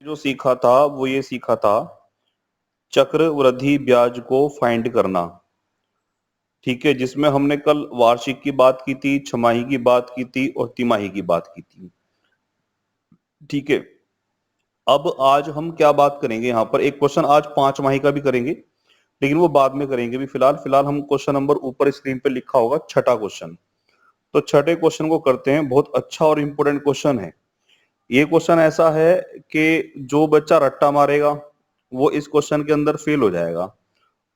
जो सीखा था वो ये सीखा था चक्रवृद्धि ब्याज को फाइंड करना। ठीक है, जिसमें हमने कल वार्षिक की बात की थी, छमाही की बात की थी और तिमाही की बात की थी। ठीक है, अब आज हम क्या बात करेंगे, यहाँ पर एक क्वेश्चन आज 5 माही का भी करेंगे, लेकिन वो बाद में करेंगे। भी फिलहाल फिलहाल हम क्वेश्चन नंबर ऊपर स्क्रीन पे लिखा होगा छठा क्वेश्चन। तो छठे क्वेश्चन को करते हैं। बहुत अच्छा और इंपॉर्टेंट क्वेश्चन है ये। क्वेश्चन ऐसा है कि जो बच्चा रट्टा मारेगा वो इस क्वेश्चन के अंदर फेल हो जाएगा,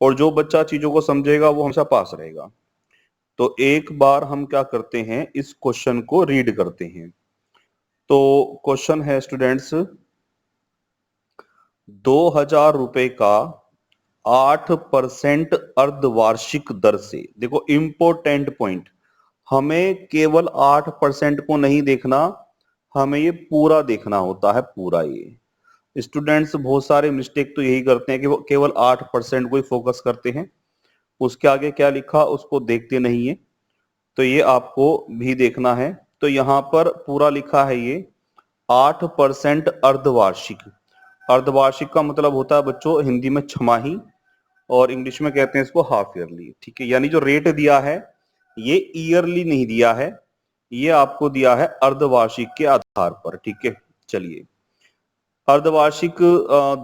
और जो बच्चा चीजों को समझेगा वो हमेशा पास रहेगा। तो एक बार हम क्या करते हैं, इस क्वेश्चन को रीड करते हैं। तो क्वेश्चन है स्टूडेंट्स, 2000 रुपए का 8% अर्धवार्षिक दर से, देखो इंपॉर्टेंट पॉइंट, हमें केवल 8% को नहीं देखना, हमें ये पूरा देखना होता है, पूरा। ये स्टूडेंट्स बहुत सारे मिस्टेक तो यही करते हैं कि वो केवल 8% को ही फोकस करते हैं, उसके आगे क्या लिखा उसको देखते नहीं है। तो ये आपको भी देखना है। तो यहाँ पर पूरा लिखा है ये 8% अर्धवार्षिक। अर्धवार्षिक का मतलब होता है बच्चों हिंदी में छमाही, और इंग्लिश में कहते हैं इसको हाफ ईयरली। ठीक है, यानी जो रेट दिया है ये ईयरली नहीं दिया है, ये आपको दिया है अर्धवार्षिक के आधार पर। ठीक है, चलिए, अर्धवार्षिक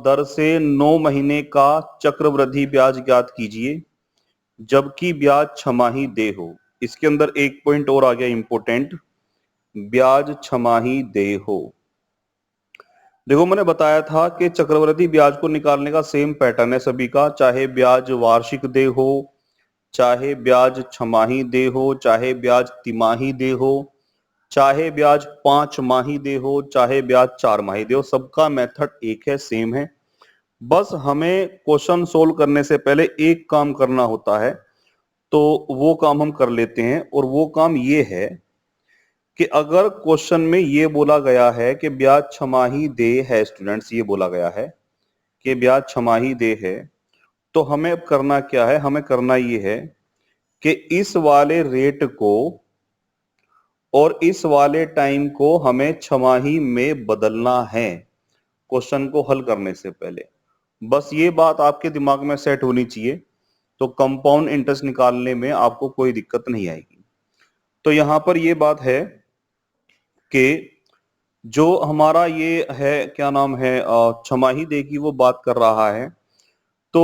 दर से 9 महीने का चक्रवृद्धि ब्याज ज्ञात कीजिए जबकि ब्याज छमाही दे हो। इसके अंदर एक पॉइंट और आ गया इंपोर्टेंट, ब्याज छमाही दे हो। देखो मैंने बताया था कि चक्रवृद्धि ब्याज को निकालने का सेम पैटर्न है सभी का, चाहे ब्याज वार्षिक दे हो, चाहे ब्याज छमाही दे हो, चाहे ब्याज तिमाही दे हो, चाहे ब्याज 5 माही दे हो, चाहे ब्याज 4 माही दे हो, सबका मेथड एक है, सेम है। बस हमें क्वेश्चन सोल्व करने से पहले एक काम करना होता है, तो वो काम हम कर लेते हैं। और वो काम ये है कि अगर क्वेश्चन में ये बोला गया है कि ब्याज छमाही दे है, स्टूडेंट्स ये बोला गया है कि ब्याज छमाही दे है, तो हमें अब करना क्या है, हमें करना ये है कि इस वाले रेट को और इस वाले टाइम को हमें छमाही में बदलना है क्वेश्चन को हल करने से पहले। बस ये बात आपके दिमाग में सेट होनी चाहिए, तो कंपाउंड इंटरेस्ट निकालने में आपको कोई दिक्कत नहीं आएगी। तो यहां पर ये बात है कि जो हमारा ये है क्या नाम है छमाही दे की वो बात कर रहा है। तो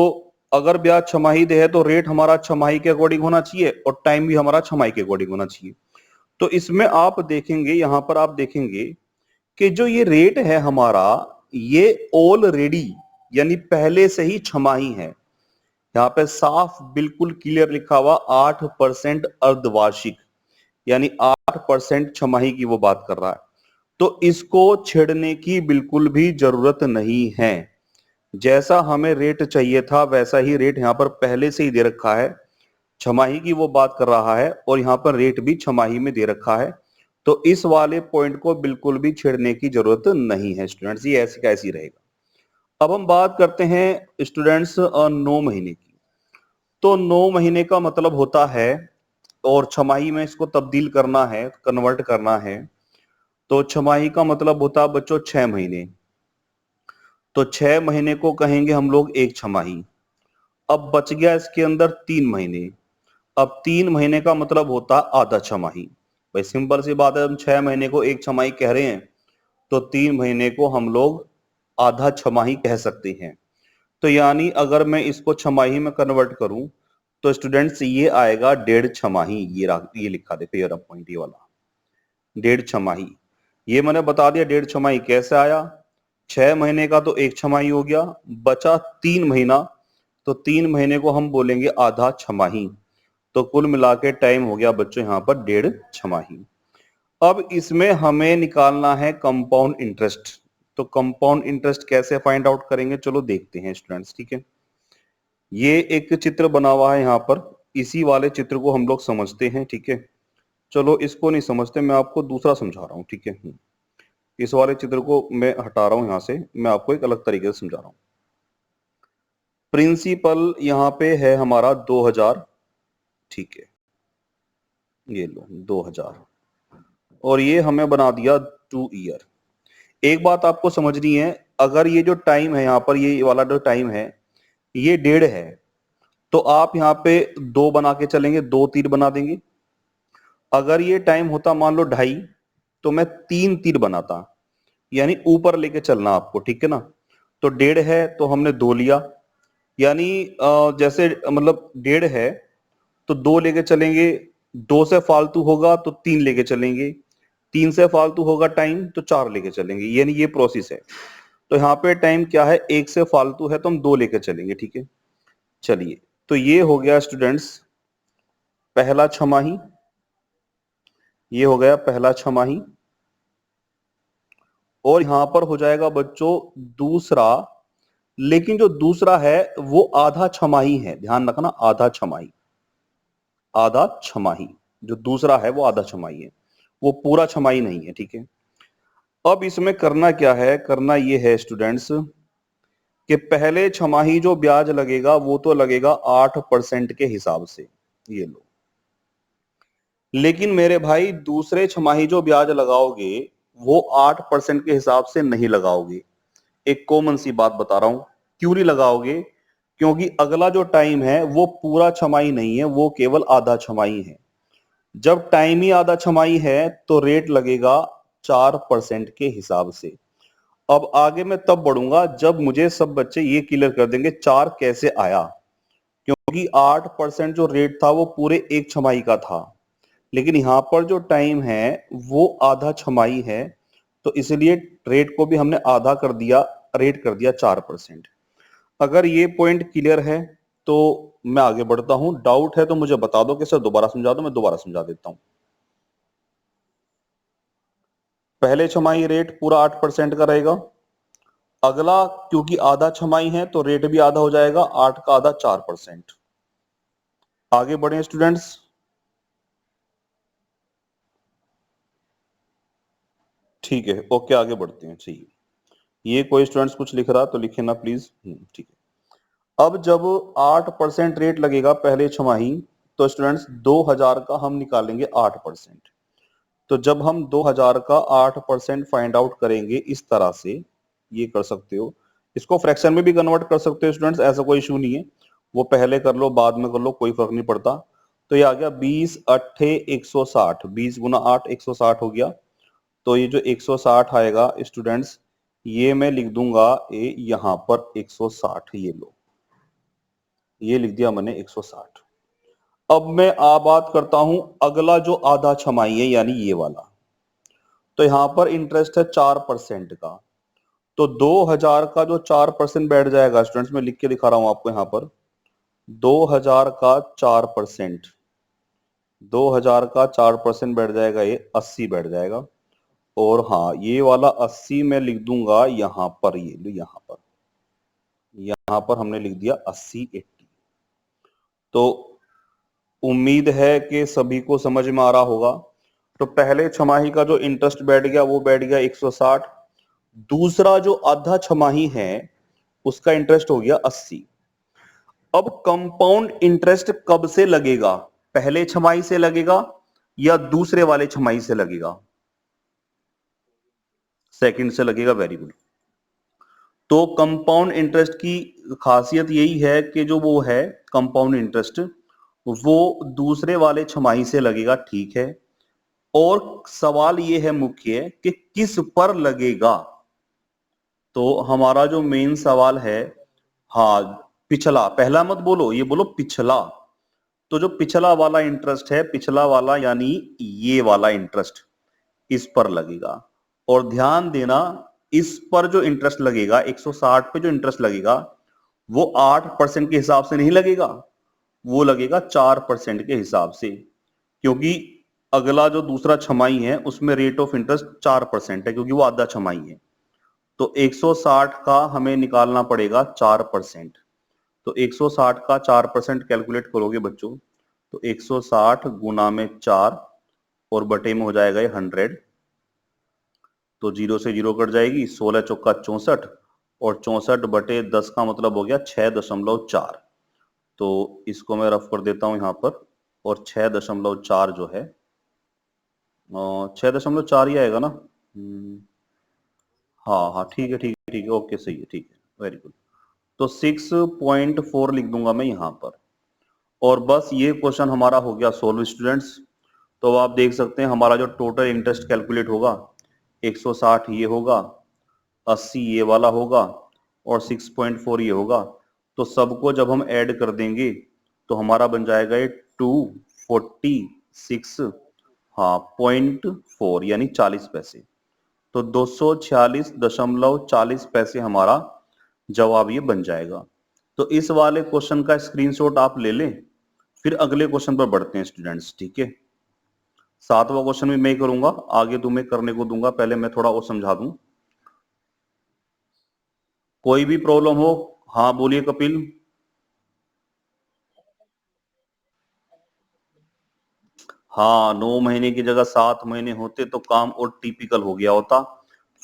अगर ब्याज छमाही दे है तो रेट हमारा छमाही के अकॉर्डिंग होना चाहिए और टाइम भी हमारा छमाही के अकॉर्डिंग होना चाहिए। तो इसमें आप देखेंगे, यहां पर आप देखेंगे कि जो ये रेट है हमारा, ये ऑलरेडी यानी पहले से ही छमाही है। यहाँ पे साफ बिल्कुल क्लियर लिखा हुआ 8% अर्धवार्षिक, यानी 8% छमाही की वो बात कर रहा है। तो इसको छेड़ने की बिल्कुल भी जरूरत नहीं है। जैसा हमें रेट चाहिए था वैसा ही रेट यहाँ पर पहले से ही दे रखा है, छमाही की वो बात कर रहा है, और यहाँ पर रेट भी छमाही में दे रखा है। तो इस वाले पॉइंट को बिल्कुल भी छेड़ने की जरूरत नहीं है स्टूडेंट्स, ये ऐसे का ऐसे ही रहेगा। अब हम बात करते हैं स्टूडेंट्स 9 महीने की। तो 9 महीने का मतलब होता है, और छमाही में इसको तब्दील करना है, कन्वर्ट करना है, तो छमाही का मतलब होता है बच्चों 6 महीने। तो 6 महीने को कहेंगे हम लोग एक छमाही। अब बच गया इसके अंदर 3 महीने। अब 3 महीने का मतलब होता आधा छमाही। भाई सिंपल सी बात है, हम 6 महीने को एक छमाही कह रहे हैं, तो 3 महीने को हम लोग आधा छमाही कह सकते हैं। तो यानी अगर मैं इसको छमाही में कन्वर्ट करूं तो स्टूडेंट्स ये आएगा 1.5 छमाही। ये लिखा देखो, ये पॉइंट ये वाला 1.5 छमाही। ये मैंने बता दिया 1.5 छमाही कैसे आया। 6 महीने का तो एक छमाही हो गया, बचा 3 महीना, तो 3 महीने को हम बोलेंगे आधा छमाही। तो कुल मिला के टाइम हो गया बच्चों यहाँ पर 1.5 छमाही। अब इसमें हमें निकालना है कंपाउंड इंटरेस्ट। तो कंपाउंड इंटरेस्ट कैसे फाइंड आउट करेंगे, चलो देखते हैं स्टूडेंट्स। ठीक है, ये एक चित्र बना हुआ है यहाँ पर, इसी वाले चित्र को हम लोग समझते हैं। ठीक है, चलो इसको नहीं समझते, मैं आपको दूसरा समझा रहा हूँ। ठीक है, इस वाले चित्र को मैं हटा रहा हूं यहां से, मैं आपको एक अलग तरीके से समझा रहा हूं। प्रिंसिपल यहां पे है हमारा 2000। ठीक है, ये लो 2000, और ये हमें बना दिया 2 ईयर। एक बात आपको समझनी है, अगर ये जो टाइम है यहाँ पर, ये वाला जो टाइम है ये 1.5 है, तो आप यहाँ पे 2 बना के चलेंगे, 2 तीर बना देंगे। अगर ये टाइम होता मान लो 2.5, तो मैं 3 तीर बनाता, यानी ऊपर लेके चलना आपको, ठीक है ना। तो 1.5 है तो हमने 2 लिया, यानी जैसे मतलब 1.5 है तो 2 लेके चलेंगे, 2 से फालतू होगा तो 3 लेके चलेंगे, 3 से फालतू होगा टाइम तो 4 लेके चलेंगे, यानी ये प्रोसेस है। तो यहाँ पे टाइम क्या है, 1 से फालतू है तो हम 2 लेके चलेंगे, ठीक है। चलिए, तो ये हो गया स्टूडेंट्स पहला छमाही, ये हो गया पहला छमाही। और यहां पर हो जाएगा बच्चों दूसरा, लेकिन जो दूसरा है वो आधा छमाही है, ध्यान रखना, आधा छमाही, आधा छमाही। जो दूसरा है वो आधा छमाही है, वो पूरा छमाही नहीं है, ठीक है। अब इसमें करना क्या है, करना ये है स्टूडेंट्स कि पहले छमाही जो ब्याज लगेगा वो तो लगेगा 8% के हिसाब से, ये लो। लेकिन मेरे भाई दूसरे छमाही जो ब्याज लगाओगे वो 8% के हिसाब से नहीं लगाओगे। एक कॉमन सी बात बता रहा हूं, क्यों नहीं लगाओगे, क्योंकि अगला जो टाइम है वो पूरा छमाही नहीं है, वो केवल आधा छमाही है। जब टाइम ही आधा छमाही है तो रेट लगेगा 4% के हिसाब से। अब आगे मैं तब बढ़ूंगा जब मुझे सब बच्चे ये क्लियर कर देंगे 4 कैसे आया, क्योंकि 8% जो रेट था वो पूरे एक छमाही का था, लेकिन यहां पर जो टाइम है वो आधा छमाही है, तो इसलिए रेट को भी हमने आधा कर दिया, रेट कर दिया 4%। अगर ये पॉइंट क्लियर है तो मैं आगे बढ़ता हूं, डाउट है तो मुझे बता दो कि सर दोबारा समझा दो, मैं दोबारा समझा देता हूं। पहले छमाही रेट पूरा 8% का रहेगा, अगला क्योंकि आधा छमाही है तो रेट भी आधा हो जाएगा, 8 का आधा 4%। आगे बढ़े स्टूडेंट्स। ठीक है, ओके, आगे बढ़ते हैं। ठीक है, ये कोई स्टूडेंट्स कुछ लिख रहा तो लिखे ना प्लीज। ठीक है। अब जब 8% रेट लगेगा पहले छमाही, तो स्टूडेंट्स 2000 का हम निकालेंगे 8%। तो जब हम 2000 का 8% फाइंड आउट करेंगे इस तरह से, ये कर सकते हो, इसको फ्रैक्शन में भी कन्वर्ट कर सकते हो स्टूडेंट्स, ऐसा कोई इशू नहीं है, वो पहले कर लो बाद में कर लो, कोई फर्क नहीं पड़ता। तो ये आ गया 20 अट्ठे 160, 20 गुना 8 160 हो गया। तो ये जो 160 आएगा स्टूडेंट्स, ये मैं लिख दूंगा ये यहां पर 160, ये लो, ये लिख दिया मैंने 160। अब मैं बात करता हूं अगला जो आधा छमाही है यानी ये वाला। तो यहां पर इंटरेस्ट है 4% का, तो 2000 का जो 4% बैठ जाएगा स्टूडेंट्स, मैं लिख के दिखा रहा हूं आपको यहां पर, 2000 का 4%, 2000 का 4% बैठ जाएगा, ये 80 बैठ जाएगा। और हाँ, ये वाला 80 मैं लिख दूंगा यहां पर, ये लो यहां पर हमने लिख दिया 80 80। तो उम्मीद है कि सभी को समझ में आ रहा होगा। तो पहले छमाही का जो इंटरेस्ट बैठ गया वो बैठ गया 160, दूसरा जो आधा छमाही है उसका इंटरेस्ट हो गया 80। अब कंपाउंड इंटरेस्ट कब से लगेगा, पहले छमाही से लगेगा या दूसरे वाले छमाही से लगेगा? सेकंड से लगेगा, वेरी गुड। तो कंपाउंड इंटरेस्ट की खासियत यही है कि जो वो है कंपाउंड इंटरेस्ट, वो दूसरे वाले छमाही से लगेगा, ठीक है। और सवाल ये है मुख्य कि किस पर लगेगा। तो हमारा जो मेन सवाल है, हाँ, पिछला, पहला मत बोलो, ये बोलो पिछला। तो जो पिछला वाला इंटरेस्ट है, पिछला वाला यानी ये वाला इंटरेस्ट, इस पर लगेगा। और ध्यान देना, इस पर जो इंटरेस्ट लगेगा 160 पे जो इंटरेस्ट लगेगा वो 8% के हिसाब से नहीं लगेगा, वो लगेगा 4% के हिसाब से, क्योंकि अगला जो दूसरा छमाही है उसमें रेट ऑफ इंटरेस्ट 4% है, क्योंकि वो आधा छमाही है। तो 160 का हमें निकालना पड़ेगा 4%। तो 160 का 4% कैलकुलेट करोगे बच्चों, तो 160 गुना में 4 और बटे में हो जाएगा ये 100। तो 0 से 0 कट जाएगी, 16 चौका 64, और 64 बटे 10 का मतलब हो गया 6.4। तो इसको मैं रफ कर देता हूं यहां पर, और 6.4 जो है 6.4 ही आएगा ना। हाँ हाँ ठीक है ठीक है ठीक है, ओके सही है, ठीक है, वेरी गुड। तो 6.4 लिख दूंगा मैं यहाँ पर, और बस ये क्वेश्चन हमारा हो गया सोल्व स्टूडेंट्स। तो आप देख सकते हैं हमारा जो टोटल इंटरेस्ट कैलकुलेट होगा 160 ये होगा, 80 ये वाला होगा, और 6.4 ये होगा। तो सबको जब हम ऐड कर देंगे तो हमारा बन जाएगा ये 246, हाँ 0.4 यानी 40 पैसे। तो 246.40 हमारा जवाब ये बन जाएगा। तो इस वाले क्वेश्चन का स्क्रीनशॉट आप ले लें, फिर अगले क्वेश्चन पर बढ़ते हैं स्टूडेंट्स, ठीक है। 7वां क्वेश्चन भी मैं ही करूंगा, आगे तुम्हें करने को दूंगा, पहले मैं थोड़ा और समझा दूं। कोई भी प्रॉब्लम हो, हाँ बोलिए कपिल। हाँ 9 महीने की जगह 7 महीने होते तो काम और टिपिकल हो गया होता।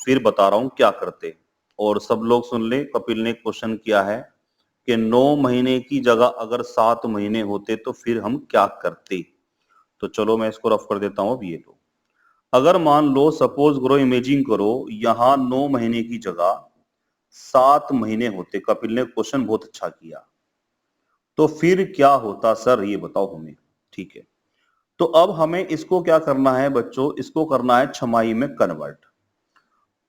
फिर बता रहा हूं क्या करते, और सब लोग सुन ले, कपिल ने क्वेश्चन किया है कि 9 महीने की जगह अगर 7 महीने होते तो फिर हम क्या करते। तो चलो मैं इसको रफ कर देता हूं। अब ये तो अगर मान लो, सपोज करो, इमेजिन करो, यहां 9 महीने की जगह 7 महीने होते। कपिल ने क्वेश्चन बहुत अच्छा किया, तो फिर क्या होता सर, ये बताओ हमें, ठीक है। तो अब हमें इसको क्या करना है बच्चों, इसको करना है छमाही में कन्वर्ट।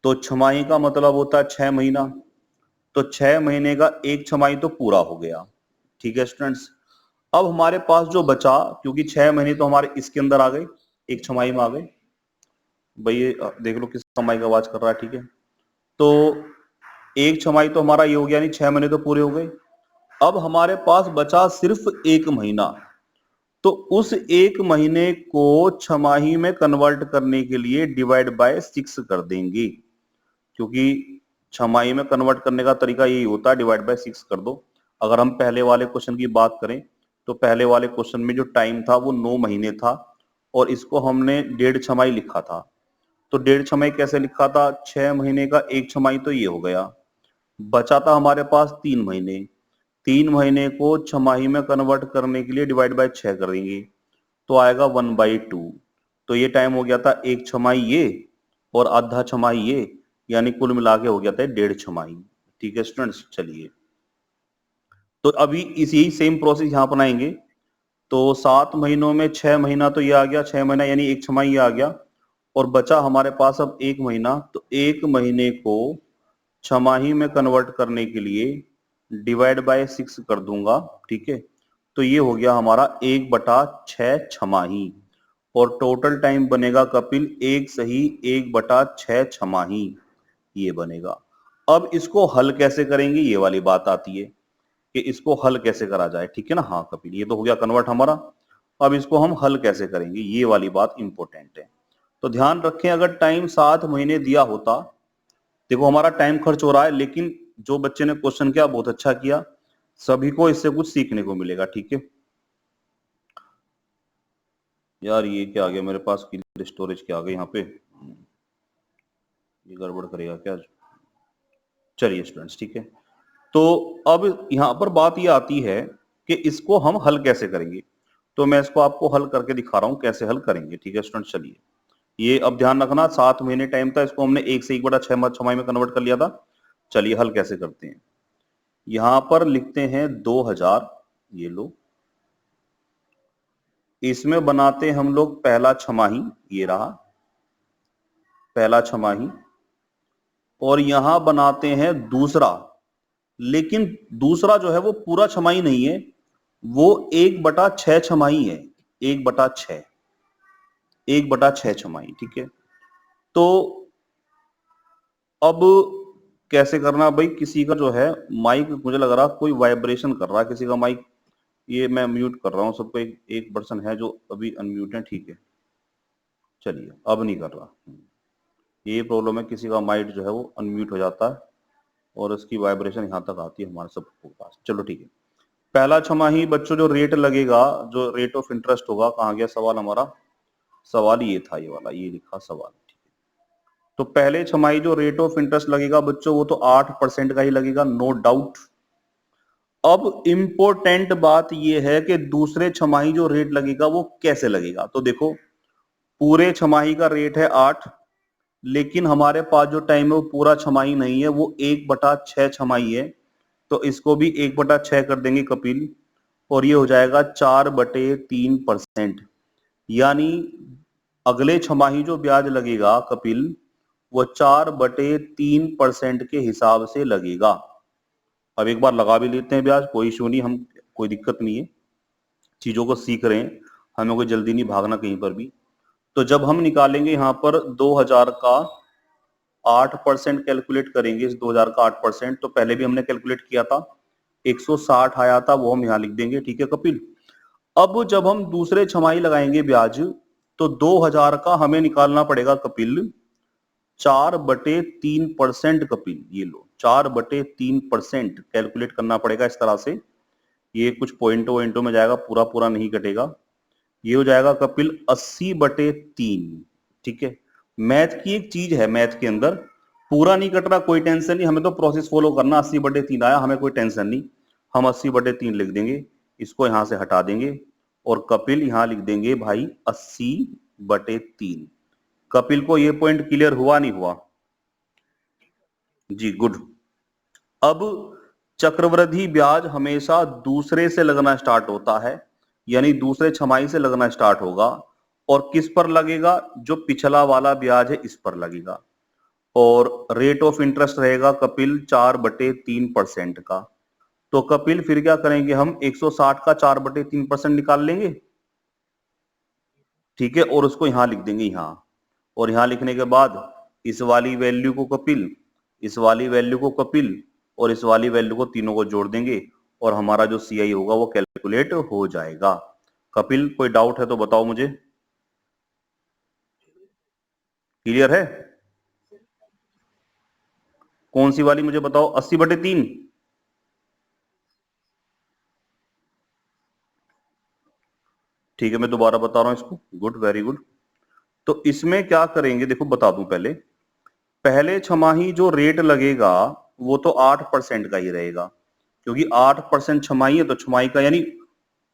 तो छमाही का मतलब होता है 6 महीना, तो 6 महीने का एक छमाही तो पूरा हो गया, ठीक है स्टूडेंट्स। अब हमारे पास जो बचा, क्योंकि 6 महीने तो हमारे इसके अंदर आ गए, एक छमाही में आ गए। भाई ये देख लो किस छमाही का आवाज कर रहा है, ठीक है। तो एक छमाही तो हमारा ये हो गया, नहीं 6 महीने तो पूरे हो गए। अब हमारे पास बचा सिर्फ एक महीना, तो उस एक महीने को छमाही में कन्वर्ट करने के लिए डिवाइड बाय 6 कर देंगे, क्योंकि छमाही में कन्वर्ट करने का तरीका यही होता है, डिवाइड बाय 6 कर दो। अगर हम पहले वाले क्वेश्चन की बात करें, तो पहले वाले क्वेश्चन में जो टाइम था वो 9 महीने था, और इसको हमने 1.5 छमाही लिखा था। तो 1.5 छमाही कैसे लिखा था, 6 महीने का एक छमाही तो ये हो गया, बचा था हमारे पास 3 महीने। 3 महीने को छमाही में कन्वर्ट करने के लिए डिवाइड बाय 6 कर देंगे, तो आएगा 1/2। तो ये टाइम हो गया था एक छमाही ये, और आधा छमाही ये, यानी कुल मिला के हो गया था 1.5 छमाही। ठीक है स्टूडेंट्स, चलिए तो अभी इसी सेम प्रोसेस यहाँ अपनाएंगे। तो 7 महीनों में 6 महीना तो ये आ गया, 6 महीना यानी एक छमाही ये आ गया, और बचा हमारे पास अब एक महीना। तो एक महीने को छमाही में कन्वर्ट करने के लिए डिवाइड बाय 6 कर दूंगा, ठीक है। तो ये हो गया हमारा 1/6 छमाही, और टोटल टाइम बनेगा कपिल 1 = 1/6 ये बनेगा। अब इसको हल कैसे करेंगे, ये वाली बात आती है कि इसको हल कैसे करा जाए, ठीक है ना। हाँ कपिल, ये तो हो गया कन्वर्ट हमारा, अब इसको हम हल कैसे करेंगे, ये वाली बात इंपॉर्टेंट है। तो ध्यान रखें, अगर टाइम 7 महीने दिया होता, देखो हमारा टाइम खर्च हो रहा है, लेकिन जो बच्चे ने क्वेश्चन किया बहुत अच्छा किया, सभी को इससे कुछ सीखने को मिलेगा, ठीक है। यार ये क्या आ गया मेरे पास, क्लियर स्टोरेज क्या आ गई यहाँ पे, ये गड़बड़ करेगा क्या। चलिए स्टूडेंट्स, ठीक है। तो अब यहाँ पर बात ये आती है कि इसको हम हल कैसे करेंगे। तो मैं इसको आपको हल करके दिखा रहा हूँ कैसे हल करेंगे, ठीक है स्टूडेंट। चलिए, ये अब ध्यान रखना, 7 महीने टाइम था, इसको हमने 1 से 1/6 छमाही में कन्वर्ट कर लिया था। चलिए हल कैसे करते हैं, यहां पर लिखते हैं 2000, ये लो, इसमें बनाते हम लोग पहला छमाही, ये रहा पहला छमाही, और यहां बनाते हैं दूसरा। लेकिन दूसरा जो है वो पूरा छमाही नहीं है, वो 1/6 छमाही है, 1/6, 1/6 छमाही, ठीक है। तो अब कैसे करना भाई, किसी का जो है माइक मुझे लग रहा कोई वाइब्रेशन कर रहा है किसी का माइक, ये मैं म्यूट कर रहा हूँ सबको, एक पर्सन है जो अभी अनम्यूट है, ठीक है। चलिए अब नहीं कर रहा, ये प्रॉब्लम है, किसी का माइक जो है वो अनम्यूट हो जाता है और उसकी वाइब्रेशन यहाँ तक आती है हमारे सबके पास। चलो ठीक है, पहला छमाही बच्चों जो रेट लगेगा, जो रेट ऑफ इंटरेस्ट होगा, कहाँ गया सवाल हमारा, सवाल ये था, ये वाला, ये लिखा सवाल, ठीक है। तो पहले छमाही जो रेट ऑफ इंटरेस्ट लगेगा बच्चों, वो तो 8% का ही लगेगा, नो डाउट। अब इंपॉर्टेंट बात यह है कि दूसरे छमाही जो रेट लगेगा वो कैसे लगेगा। तो देखो, पूरे छमाही का रेट है 8, लेकिन हमारे पास जो टाइम है वो पूरा छमाही नहीं है, वो 1/6 छमाही है। तो इसको भी 1/6 कर देंगे कपिल, और ये हो जाएगा 4/3%। यानी अगले छमाही जो ब्याज लगेगा कपिल, वो 4/3% के हिसाब से लगेगा। अब एक बार लगा भी लेते हैं ब्याज, कोई इशू नहीं, हम कोई दिक्कत नहीं है, चीजों को सीख रहे हैं, हमें कोई जल्दी नहीं भागना कहीं पर भी। तो जब हम निकालेंगे यहाँ पर 2000 का 8% कैलकुलेट करेंगे, इस 2000 का 8%, तो पहले भी हमने कैलकुलेट किया था, 160 आया था, वो हम यहाँ लिख देंगे। ठीक है कपिल। अब जब हम दूसरे छमाही लगाएंगे ब्याज, तो 2000 का हमें निकालना पड़ेगा कपिल 4/3%। कपिल ये लो 4/3% कैलकुलेट करना पड़ेगा इस तरह से। ये कुछ पॉइंटों वॉइंटों में जाएगा, पूरा पूरा नहीं कटेगा। ये हो जाएगा कपिल 80/3। ठीक है, मैथ की एक चीज है, मैथ के अंदर पूरा नहीं कट रहा कोई टेंशन नहीं, हमें तो प्रोसेस फॉलो करना। 80/3 आया, हमें कोई टेंशन नहीं, हम 80/3 लिख देंगे, इसको यहां से हटा देंगे, और कपिल यहां लिख देंगे भाई 80/3। कपिल को ये पॉइंट क्लियर हुआ नहीं हुआ? जी गुड। अब चक्रवृद्धि ब्याज हमेशा दूसरे से लगना स्टार्ट होता है, यानी दूसरे छमाही से लगना स्टार्ट होगा, और किस पर लगेगा? जो पिछला वाला ब्याज है इस पर लगेगा, और रेट ऑफ इंटरेस्ट रहेगा कपिल 4/3% का। तो कपिल फिर क्या करेंगे, हम 160 का 4/3% निकाल लेंगे। ठीक है, और उसको यहां लिख देंगे यहां, और यहां लिखने के बाद इस वाली वैल्यू को कपिल, इस वाली वैल्यू को कपिल, और इस वाली वैल्यू को, तीनों को जोड़ देंगे, और हमारा जो सीआई होगा वो कैलकुलेट हो जाएगा। कपिल कोई डाउट है तो बताओ मुझे, क्लियर है? कौन सी वाली मुझे बताओ, 80/3? ठीक है, मैं दोबारा बता रहा हूं इसको, गुड, वेरी गुड। तो इसमें क्या करेंगे, देखो बता दूं पहले, पहले छमाही जो रेट लगेगा वो तो 8% का ही रहेगा, क्योंकि 8% छमाही है, तो छमाही का यानी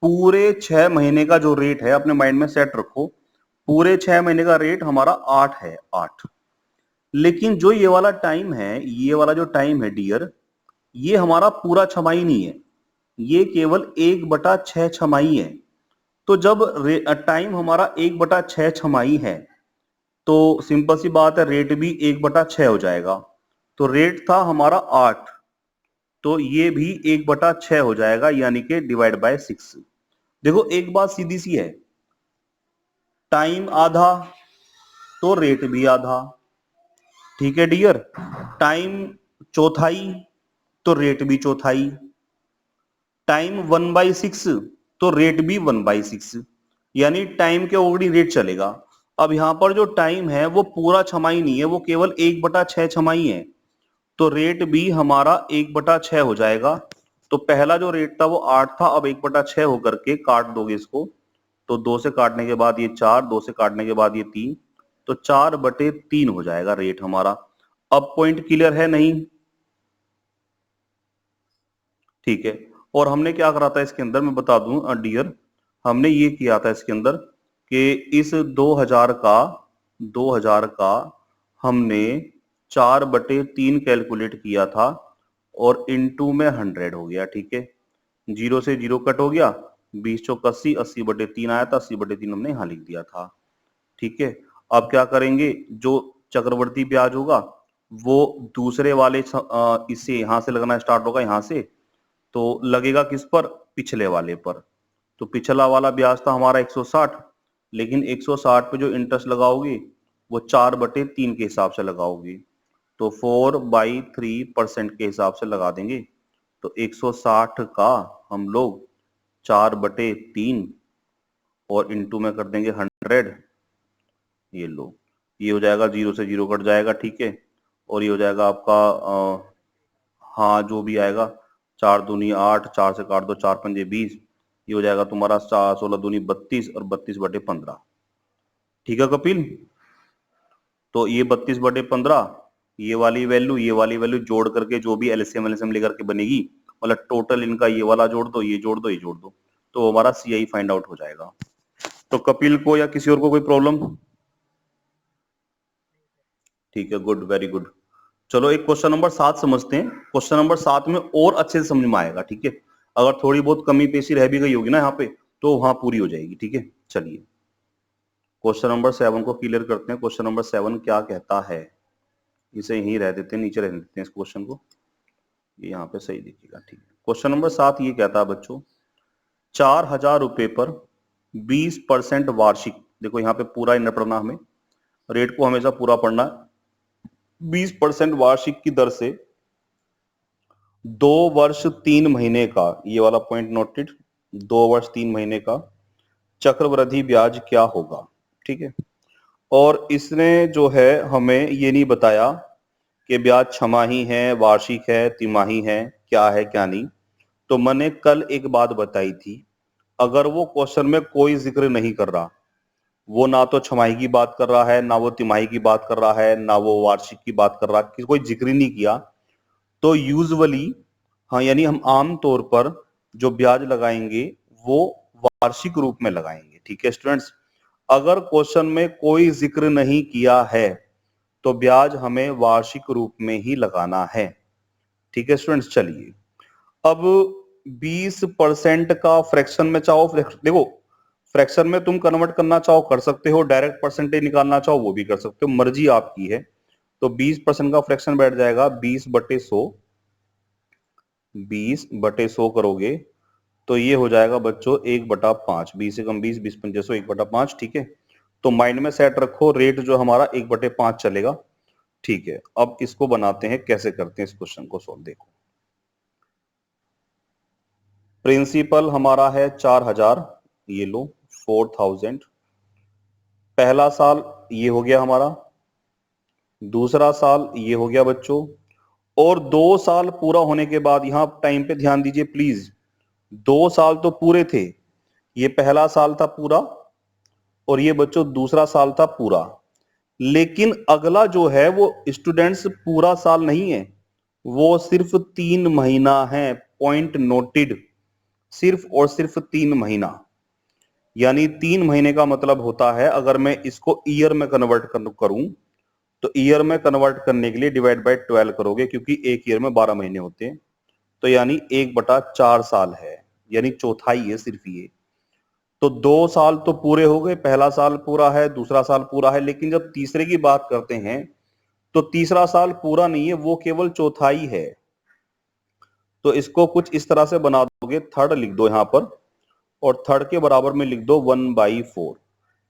पूरे 6 महीने का जो रेट है, अपने माइंड में सेट रखो, पूरे 6 महीने का रेट हमारा 8 है, 8। लेकिन जो ये वाला टाइम है, ये वाला जो टाइम है डियर, ये हमारा पूरा छमाही नहीं है, ये केवल 1/6 छमाही है। तो जब टाइम हमारा 1/6 छमाही है, तो सिंपल सी बात है, रेट भी 1/6 हो जाएगा। तो रेट था हमारा 8, तो ये भी 1/6 हो जाएगा, यानी कि डिवाइड बाय 6। देखो एक बात सीधी सी है, टाइम आधा तो रेट भी आधा। ठीक है डियर, टाइम चौथाई तो रेट भी चौथाई, टाइम 1/6 तो रेट भी 1/6, यानी टाइम के ओगड़ी रेट चलेगा। अब यहां पर जो टाइम है वो पूरा छमाही नहीं है, वो केवल 1/6 छमाही है, तो रेट भी हमारा 1/6 हो जाएगा। तो पहला जो रेट था वो 8 था, अब 1/6 होकर के काट दोगे इसको, तो 2 से काटने के बाद ये 4, 2 से काटने के बाद ये 3, तो 4/3 हो जाएगा रेट हमारा। अब पॉइंट क्लियर है नहीं? ठीक है, और हमने क्या करा था इसके अंदर, मैं बता दूं डियर, हमने ये किया था इसके अंदर कि इस 2000 का हमने 4/3 कैलकुलेट किया था, और इनटू में 100 हो गया। ठीक है, जीरो से जीरो कट हो गया, 20 चौक 80, 80/3 आया था, 80/3 हमने यहाँ लिख दिया था। ठीक है, अब क्या करेंगे, जो चक्रवर्ती ब्याज होगा वो दूसरे वाले इससे यहां से लगना स्टार्ट होगा, यहां से, तो लगेगा किस पर? पिछले वाले पर। तो पिछला वाला ब्याज था हमारा 160, लेकिन 160 पे जो इंटरेस्ट लगाओगे वो 4/3 के हिसाब से लगाओगे, तो 4/3% के हिसाब से लगा देंगे। तो 160 का हम लोग 4/3 और इंटू में कर देंगे 100। ये लो, ये हो जाएगा, जीरो से जीरो कट जाएगा। ठीक है, और ये हो जाएगा आपका हाँ जो भी आएगा, 4 दूनी 8, 4 से काट दो, 4 पंजे 20, ये हो जाएगा तुम्हारा 16 दूनी 32, और 32/15। ठीक है कपिल, तो ये 32/15, ये वाली वैल्यू जोड़ करके जो भी एलसीएम एलसीएम लेकर के बनेगी, मतलब टोटल इनका ये वाला जोड़ दो, ये जोड़ दो, ये जोड़ दो, तो हमारा सीआई फाइंड आउट हो जाएगा। तो कपिल को या किसी और को कोई प्रॉब्लम? ठीक है, गुड, वेरी गुड। चलो एक क्वेश्चन नंबर 7 समझते हैं। क्वेश्चन नंबर 7 में और अच्छे से समझ में आएगा, ठीक है। अगर थोड़ी बहुत कमी पेशी रह भी गई होगी ना यहाँ पे, तो वहां पूरी हो जाएगी, ठीक है। चलिए क्वेश्चन नंबर 7 को क्लियर करते हैं। क्वेश्चन नंबर 7 क्या कहता है, इसे यहीं रह देते हैं, नीचे रह देते हैं इस क्वेश्चन को, ये यहाँ पे सही दिखेगा, ठीक है। क्वेश्चन नंबर 7 ये कहता है बच्चों, 4,000 रुपए पर 20% वार्षिक, देखो यहाँ पे पूरा नहीं पढ़ना हमें, रेट को हमेशा पूरा पढ़ना है। 20% वार्षिक की दर से 2 वर्ष 3 महीने का, ये वाला पॉइंट नोटेड, 2 वर्ष 3 महीने का चक्रवृद्धि ब्याज क्या होगा, ठीक है। और इसने जो है हमें ये नहीं बताया कि ब्याज छमाही है, वार्षिक है, तिमाही है, क्या है क्या नहीं। तो मैंने कल एक बात बताई थी, अगर वो क्वेश्चन में कोई जिक्र नहीं कर रहा, वो ना तो छमाही की बात कर रहा है, ना वो तिमाही की बात कर रहा है, ना वो वार्षिक की बात कर रहा है, कोई जिक्र ही नहीं किया, तो यूजुअली हाँ, यानी हम आम तौर पर जो ब्याज लगाएंगे वो वार्षिक रूप में लगाएंगे, ठीक है स्टूडेंट्स। अगर क्वेश्चन में कोई जिक्र नहीं किया है तो ब्याज हमें वार्षिक रूप में ही लगाना है, ठीक है स्टूडेंट्स। चलिए अब 20% का फ्रैक्शन में चाहो, देखो फ्रैक्शन में तुम कन्वर्ट करना चाहो कर सकते हो, डायरेक्ट परसेंटेज निकालना चाहो वो भी कर सकते हो, मर्जी आपकी है। तो 20% का फ्रैक्शन बैठ जाएगा 20/100, 20/100 करोगे तो ये हो जाएगा बच्चों 1/5, 20 से कम 20, 20×5 1/5, ठीक है। तो माइंड में सेट रखो, रेट जो हमारा 1/5 चलेगा, ठीक है। अब इसको बनाते हैं, कैसे करते हैं इस क्वेश्चन को सॉल्व, देखो। प्रिंसिपल हमारा है 4,000, ये लो 4,000, पहला साल ये हो गया हमारा, दूसरा साल ये हो गया बच्चों, और 2 साल पूरा होने के बाद, यहां टाइम पे ध्यान दीजिए प्लीज, 2 साल तो पूरे थे, ये पहला साल था पूरा और ये बच्चों दूसरा साल था पूरा। लेकिन अगला जो है वो स्टूडेंट्स पूरा साल नहीं है, वो सिर्फ 3 महीना है, पॉइंट नोटेड, सिर्फ और सिर्फ 3 महीना। यानी 3 महीने का मतलब होता है, अगर मैं इसको ईयर में कन्वर्ट करूं तो ईयर में कन्वर्ट करने के लिए डिवाइड बाय 12 करोगे, क्योंकि एक ईयर में 12 महीने होते हैं, तो यानी 1/4 साल है, यानी चौथाई है सिर्फ ये। तो 2 साल तो पूरे हो गए, पहला साल पूरा है, दूसरा साल पूरा है, लेकिन जब तीसरे की बात करते हैं तो तीसरा साल पूरा नहीं है, वो केवल चौथाई है। तो इसको कुछ इस तरह से बना दोगे, थर्ड लिख दो यहां पर, और थर्ड के बराबर में लिख दो 1/4।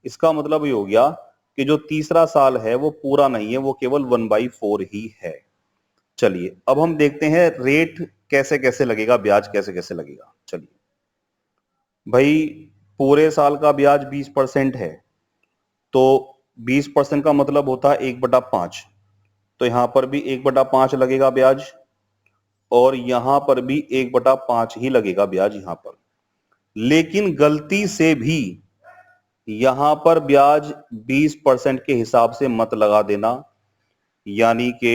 इसका मतलब ये हो गया कि जो तीसरा साल है वो पूरा नहीं है, वो केवल 1/4 ही है। चलिए अब हम देखते हैं रेट कैसे कैसे लगेगा, ब्याज कैसे कैसे लगेगा। चलिए भाई, पूरे साल का ब्याज 20% है, तो 20% का मतलब होता है 1/5, तो यहां पर भी 1/5 लगेगा ब्याज, और यहां पर भी 1/5 ही लगेगा ब्याज यहां पर। लेकिन गलती से भी यहां पर ब्याज 20% के हिसाब से मत लगा देना, यानी कि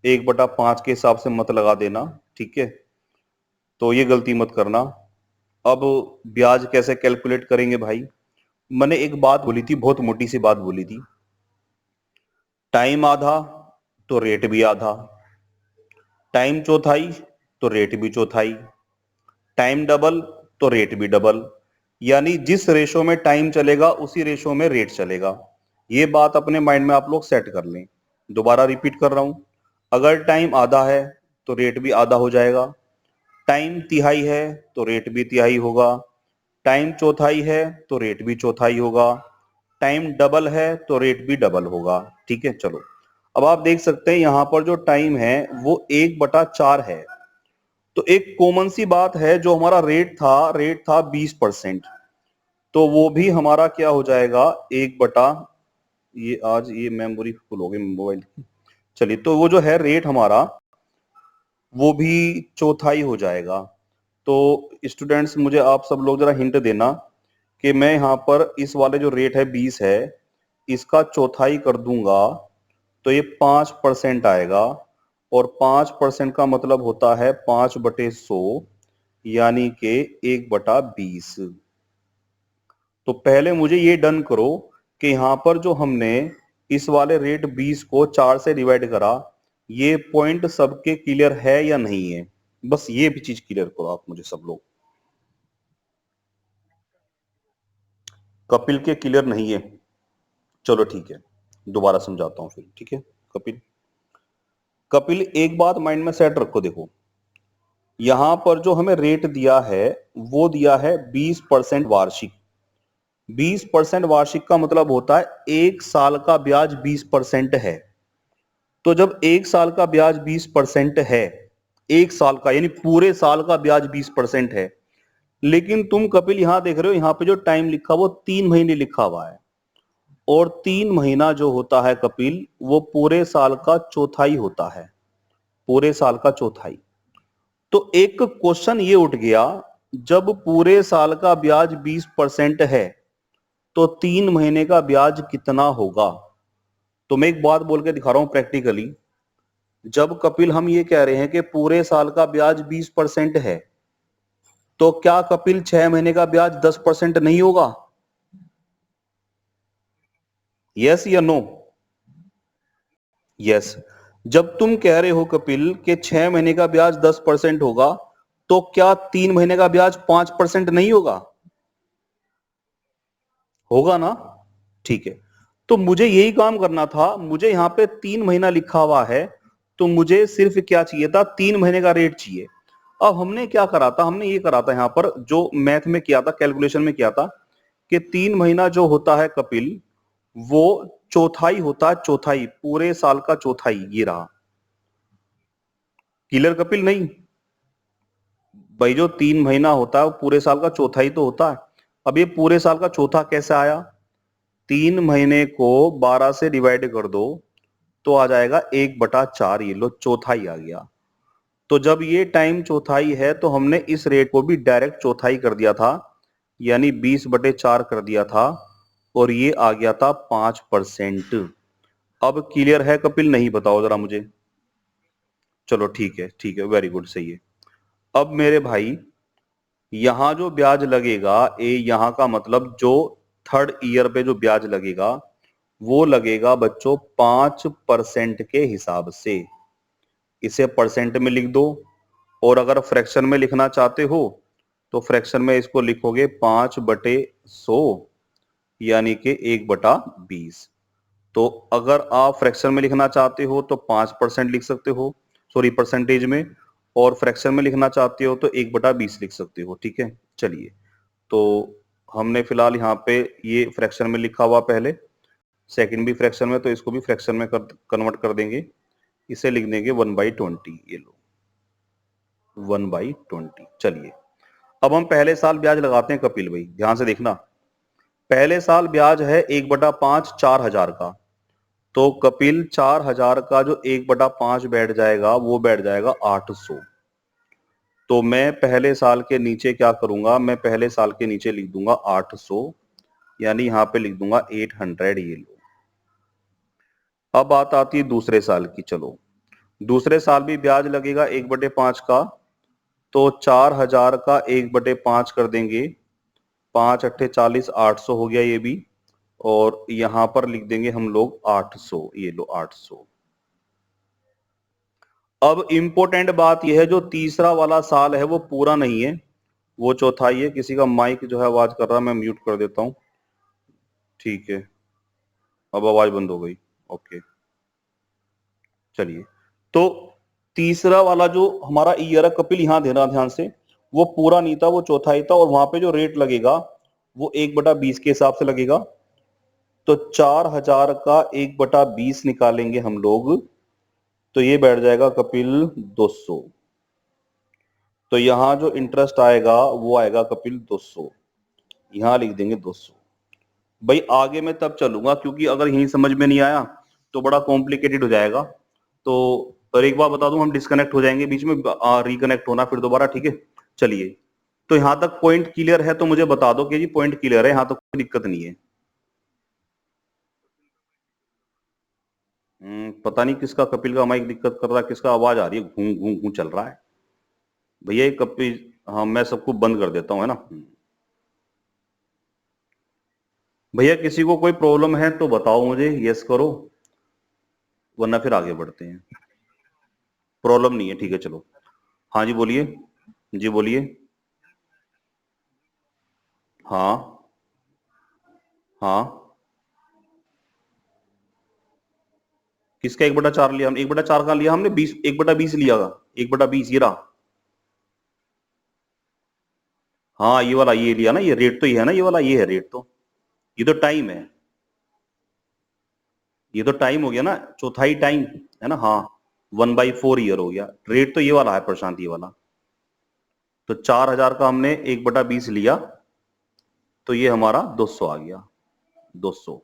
1/5 के हिसाब से मत लगा देना, ठीक है। तो ये गलती मत करना। अब ब्याज कैसे कैलकुलेट करेंगे भाई, मैंने एक बात बोली थी, बहुत मोटी सी बात बोली थी, टाइम आधा तो रेट भी आधा, टाइम चौथाई तो रेट भी चौथाई, टाइम डबल तो रेट भी डबल। यानी जिस रेशो में टाइम चलेगा उसी रेशो में रेट चलेगा। ये बात अपने माइंड में आप लोग सेट कर लें। दोबारा रिपीट कर रहा हूं, अगर टाइम आधा है तो रेट भी आधा हो जाएगा, टाइम तिहाई है तो रेट भी तिहाई होगा, टाइम चौथाई है तो रेट भी चौथाई होगा, टाइम डबल है तो रेट भी डबल होगा, ठीक है। चलो अब आप देख सकते हैं यहां पर जो टाइम है वो 1/4 है। तो एक कॉमन सी बात है, जो हमारा रेट था 20%, तो वो भी हमारा क्या हो जाएगा, 1/, ये आज ये मेमोरी फुल हो गई मोबाइल की। चलिए तो वो जो है रेट हमारा वो भी चौथाई हो जाएगा। तो स्टूडेंट्स मुझे आप सब लोग जरा हिंट देना कि मैं यहाँ पर इस वाले जो रेट है 20 है, इसका चौथाई कर दूंगा तो ये 5% आएगा, और 5% का मतलब होता है 5/100, यानी कि 1/20। तो पहले मुझे ये डन करो कि यहां पर जो हमने इस वाले रेट 20 को 4 से डिवाइड करा, ये पॉइंट सबके क्लियर है या नहीं है? बस ये भी चीज क्लियर करो आप मुझे सब लोग। कपिल के क्लियर नहीं है? चलो ठीक है, दोबारा समझाता हूं फिर, ठीक है। कपिल, कपिल एक बात माइंड में सेट रखो, देखो यहां पर जो हमें रेट दिया है वो दिया है 20% वार्षिक। 20% वार्षिक का मतलब होता है एक साल का ब्याज 20% है। तो जब एक साल का ब्याज 20% है, एक साल का यानी पूरे साल का ब्याज 20% है, लेकिन तुम कपिल यहां देख रहे हो, यहां पे जो टाइम लिखा वो 3 महीने लिखा हुआ है, और 3 महीना जो होता है कपिल वो पूरे साल का चौथाई होता है, पूरे साल का चौथाई। तो एक क्वेश्चन ये उठ गया, जब पूरे साल का ब्याज 20% है तो 3 महीने का ब्याज कितना होगा? तो मैं एक बात बोल के दिखा रहा हूं प्रैक्टिकली। जब कपिल हम ये कह रहे हैं कि पूरे साल का ब्याज 20% है, तो क्या कपिल 6 महीने का ब्याज 10% नहीं होगा? यस या नो? यस। जब तुम कह रहे हो कपिल कि 6 महीने का ब्याज 10% होगा, तो क्या 3 महीने का ब्याज 5% नहीं होगा? होगा ना? ठीक है। तो मुझे यही काम करना था, मुझे यहां पे 3 महीना लिखा हुआ है, तो मुझे सिर्फ क्या चाहिए था, 3 महीने का रेट चाहिए। अब हमने क्या करा था, हमने ये करा था यहां पर जो मैथ में किया था, कैलकुलेशन में किया था कि 3 महीना जो होता है कपिल वो चौथाई होता है, चौथाई पूरे साल का चौथाई, ये रहा। क्लियर कपिल? नहीं भाई, जो 3 महीना होता है वो पूरे साल का चौथाई तो होता है। अब ये पूरे साल का चौथा कैसे आया? 3 महीने को 12 से डिवाइड कर दो तो आ जाएगा 1/4, ये लो चौथाई आ गया। तो जब ये टाइम चौथाई है तो हमने इस रेट को भी डायरेक्ट चौथाई कर दिया था, यानी 20/4 कर दिया था, और ये आ गया था 5%। अब क्लियर है कपिल? नहीं बताओ जरा मुझे। चलो ठीक है, ठीक है, वेरी गुड, सही है। अब मेरे भाई यहां जो ब्याज लगेगा, यहां का मतलब जो थर्ड ईयर पे जो ब्याज लगेगा वो लगेगा बच्चों 5% के हिसाब से। इसे परसेंट में लिख दो, और अगर फ्रैक्शन में लिखना चाहते हो तो फ्रैक्शन में इसको लिखोगे 5/100, यानी कि 1/20। तो अगर आप फ्रैक्शन में लिखना चाहते हो तो 5% लिख सकते हो, सॉरी परसेंटेज में, और फ्रैक्शन में लिखना चाहते हो तो 1/20 लिख सकते हो, ठीक है। चलिए, तो हमने फिलहाल यहाँ पे ये फ्रैक्शन में लिखा हुआ पहले, सेकंड भी फ्रैक्शन में, तो इसको भी फ्रैक्शन में कन्वर्ट कर देंगे। इसे लिख देंगे 1/20, ये लो 1/20। चलिए, अब हम पहले साल ब्याज लगाते हैं कपिल भाई, ध्यान से देखना। पहले साल ब्याज है 1/5, 4,000 का। तो कपिल 4,000 का जो 1/5 बैठ जाएगा वो बैठ जाएगा 800। तो मैं पहले साल के नीचे क्या करूंगा, मैं पहले साल के नीचे लिख दूंगा 800, यानी यहां पे लिख दूंगा 800, ये लो। अब बात आती है दूसरे साल की। चलो, दूसरे साल भी ब्याज लगेगा 1/5 का, तो 4,000 का 1/5 कर देंगे, 5×8 = 40, 800 हो गया ये भी, और यहां पर लिख देंगे हम लोग 800, ये लो 800। अब इंपॉर्टेंट बात यह है, जो तीसरा वाला साल है वो पूरा नहीं है, वो चौथाई है। किसी का माइक जो है आवाज कर रहा है, मैं म्यूट कर देता हूं। ठीक है, अब आवाज बंद हो गई, ओके। चलिए, तो तीसरा वाला जो हमारा ईयर है कपिल, यहां देना ध्यान से, वो पूरा नहीं था, वो चौथाई था, और वहां पे जो रेट लगेगा वो 1/20 के हिसाब से लगेगा। तो 4,000 का 1/20 निकालेंगे हम लोग, तो ये बैठ जाएगा कपिल 200। तो यहां जो इंटरेस्ट आएगा वो आएगा कपिल 200, यहां लिख देंगे 200। भाई आगे मैं तब चलूंगा, क्योंकि अगर यही समझ में नहीं आया तो बड़ा कॉम्प्लिकेटेड हो जाएगा। तो और एक बार बता दूं, हम डिस्कनेक्ट हो जाएंगे बीच में, रिकनेक्ट होना फिर दोबारा, ठीक है। चलिए, तो यहां तक पॉइंट क्लियर है तो मुझे बता दो कि जी पॉइंट क्लियर है, यहां तक कोई दिक्कत नहीं है। पता नहीं किसका, कपिल का माइक दिक्कत कर रहा है, किसका आवाज आ रही है, घूं घूं घूं चल रहा है भैया ये कपिल। हाँ, मैं सबको बंद कर देता हूँ, है ना। भैया किसी को कोई प्रॉब्लम है तो बताओ मुझे, यस करो, वरना फिर आगे बढ़ते हैं। प्रॉब्लम नहीं है, ठीक है चलो। हाँ जी बोलिए, जी बोलिए। हाँ हाँ, किसका 1/4 लिया हमने? 1/4 का लिया हमने, 20, 1/20 लिया था, 1/20 ये रहा। हाँ ये वाला, ये लिया ना, ये रेट तो ये है ना, ये वाला ये है रेट तो, ये तो टाइम है, ये तो टाइम हो गया ना, चौथाई टाइम है ना। हाँ 1/4 ईयर हो गया, रेट तो ये वाला है प्रशांत, ये वाला। तो 4,000 का हमने 1/20 लिया, तो ये हमारा 200 आ गया, 200।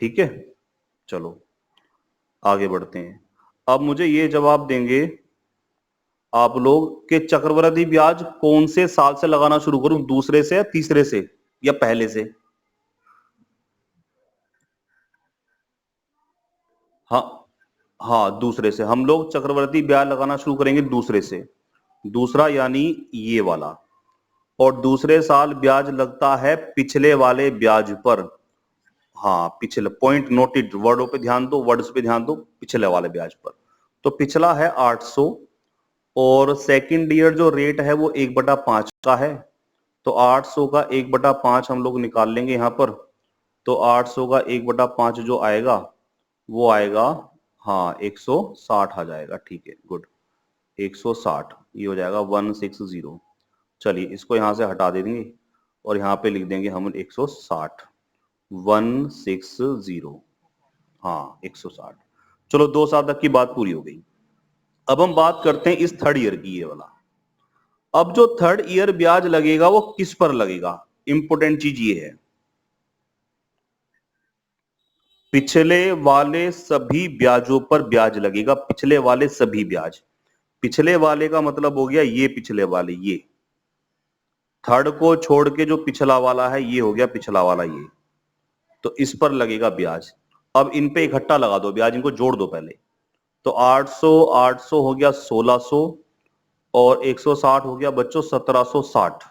ठीक है चलो आगे बढ़ते हैं। अब मुझे ये जवाब देंगे आप लोग कि चक्रवृद्धि ब्याज कौन से साल से लगाना शुरू करूं, दूसरे से या तीसरे से या पहले से? हाँ हाँ, दूसरे से हम लोग चक्रवृद्धि ब्याज लगाना शुरू करेंगे, दूसरे से, दूसरा यानी ये वाला। और दूसरे साल ब्याज लगता है पिछले वाले ब्याज पर। हाँ पिछले, पॉइंट नोटेड, वर्डों पे ध्यान दो, वर्ड्स पे ध्यान दो, पिछले वाले ब्याज पर। तो पिछला है 800, और सेकंड ईयर जो रेट है वो 1/5 का है। तो 800 का 1/5 हम लोग निकाल लेंगे यहां पर। तो 800 का 1/5 जो आएगा वो आएगा, हाँ 160 आ जाएगा, ठीक है गुड, 160 ये हो जाएगा 160। चलिए इसको यहां से हटा दे देंगे और यहाँ पे लिख देंगे हम 160, 160, हाँ 160। चलो 2 साल तक की बात पूरी हो गई। अब हम बात करते हैं इस थर्ड ईयर की, ये वाला। अब जो थर्ड ईयर ब्याज लगेगा वो किस पर लगेगा? इंपोर्टेंट चीज ये है, पिछले वाले सभी ब्याजों पर ब्याज लगेगा, पिछले वाले सभी ब्याज। पिछले वाले का मतलब हो गया ये पिछले वाले, ये थर्ड को छोड़ के जो पिछला वाला है ये हो गया पिछला वाला ये। तो इस पर लगेगा ब्याज। अब इन पे इकट्ठा लगा दो ब्याज, इनको जोड़ दो पहले। तो 800 800 हो गया 1600, और 160 हो गया बच्चों 1760।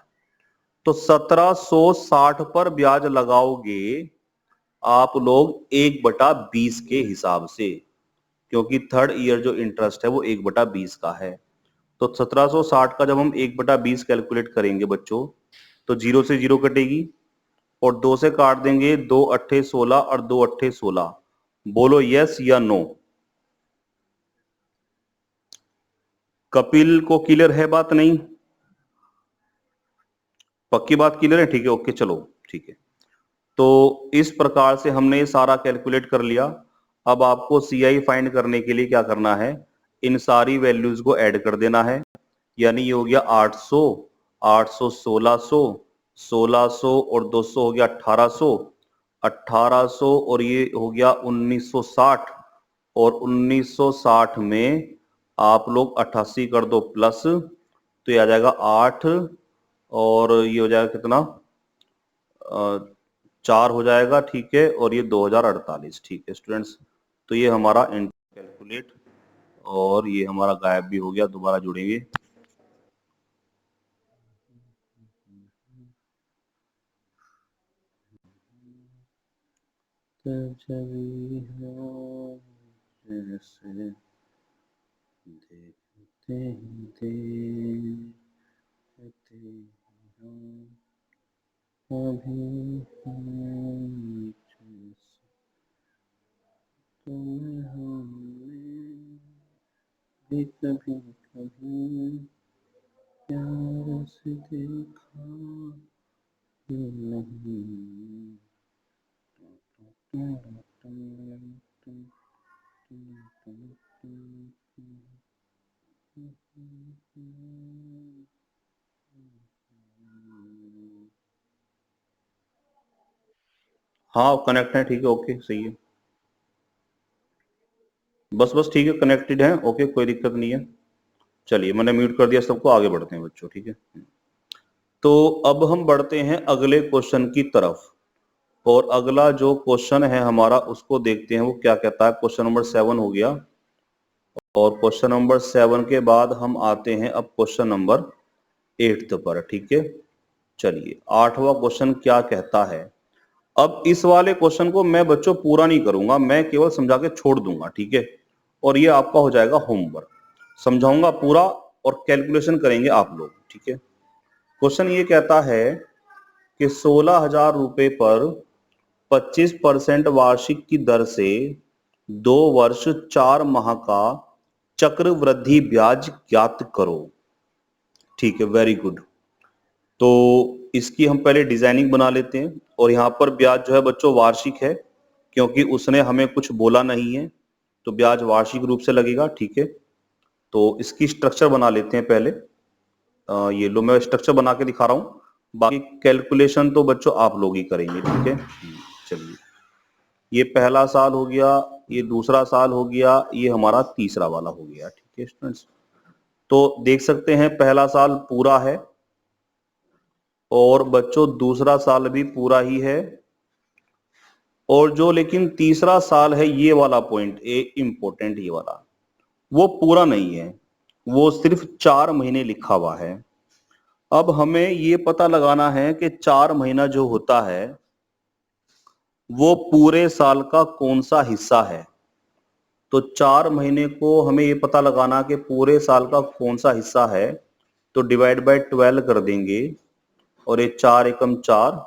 तो 1760 पर ब्याज लगाओगे आप लोग 1/20 के हिसाब से, क्योंकि थर्ड ईयर जो इंटरेस्ट है वो 1/20 का है। तो 1760 का जब हम 1/20 कैलकुलेट करेंगे बच्चों, तो जीरो से जीरो कटेगी और 2 से काट देंगे, 2 अट्ठे 16 और 2 अट्ठे 16। बोलो यस या नो? कपिल को क्लियर है बात? नहीं, पक्की बात क्लियर है, ठीक है ओके चलो ठीक है। तो इस प्रकार से हमने सारा कैलकुलेट कर लिया। अब आपको सीआई फाइंड करने के लिए क्या करना है, इन सारी वैल्यूज को ऐड कर देना है। यानी ये हो गया 800, 800 1600, 1600 और 200 हो गया 1800, 1800 और ये हो गया 1960, और 1960 में आप लोग 88 कर दो प्लस, तो ये आ जाएगा 8, और ये हो जाएगा कितना, 4 हो जाएगा, ठीक है, और ये 2048, ठीक है स्टूडेंट्स। तो ये हमारा कैलकुलेट, और ये हमारा गायब भी हो गया, दोबारा जुड़ेंगे। जैसे देखते देखते अभी तुम्हें हमने भी कभी कभी प्यार से देखा नहीं। हाँ कनेक्ट है, ठीक है ओके सही है, बस बस ठीक है कनेक्टेड है, ओके कोई दिक्कत नहीं है। चलिए मैंने म्यूट कर दिया सबको, आगे बढ़ते हैं बच्चों, ठीक है। तो अब हम बढ़ते हैं अगले क्वेश्चन की तरफ, और अगला जो क्वेश्चन है हमारा उसको देखते हैं वो क्या कहता है। क्वेश्चन नंबर 7 हो गया, और क्वेश्चन नंबर 7 के बाद हम आते हैं अब क्वेश्चन नंबर 8 पर, ठीक है। चलिए 8वां क्वेश्चन क्या कहता है, अब इस वाले क्वेश्चन को मैं बच्चों पूरा नहीं करूंगा, मैं केवल समझा के छोड़ दूंगा, ठीक है। और ये आपका हो जाएगा होमवर्क, समझाऊंगा पूरा और कैलकुलेशन करेंगे आप लोग, ठीक है। क्वेश्चन ये कहता है कि 16,000 रुपए पर 25% वार्षिक की दर से 2 वर्ष 4 माह का चक्रवृद्धि ब्याज ज्ञात करो, ठीक है। Very good. तो इसकी हम पहले डिजाइनिंग बना लेते हैं, और यहाँ पर ब्याज जो है बच्चों वार्षिक है, क्योंकि उसने हमें कुछ बोला नहीं है, तो ब्याज वार्षिक रूप से लगेगा, ठीक है। तो इसकी स्ट्रक्चर बना लेते हैं पहले। ये लो, मैं स्ट्रक्चर बना के दिखा रहा हूँ, बाकी कैलकुलेशन तो बच्चों आप लोग ही करेंगे, ठीक है। चलिए, ये पहला साल हो गया, ये दूसरा साल हो गया, ये हमारा तीसरा वाला हो गया, ठीक है स्टूडेंट्स। तो देख सकते हैं पहला साल पूरा है, और बच्चों दूसरा साल भी पूरा ही है, और जो लेकिन तीसरा साल है, ये वाला पॉइंट ए इंपॉर्टेंट, ये वाला वो पूरा नहीं है, वो सिर्फ 4 महीने लिखा हुआ है। अब हमें ये पता लगाना है कि 4 महीना जो होता है वो पूरे साल का कौन सा हिस्सा है। तो 4 महीने को हमें ये पता लगाना कि पूरे साल का कौन सा हिस्सा है, तो डिवाइड बाय 12 कर देंगे, और ये 4 एकम 4,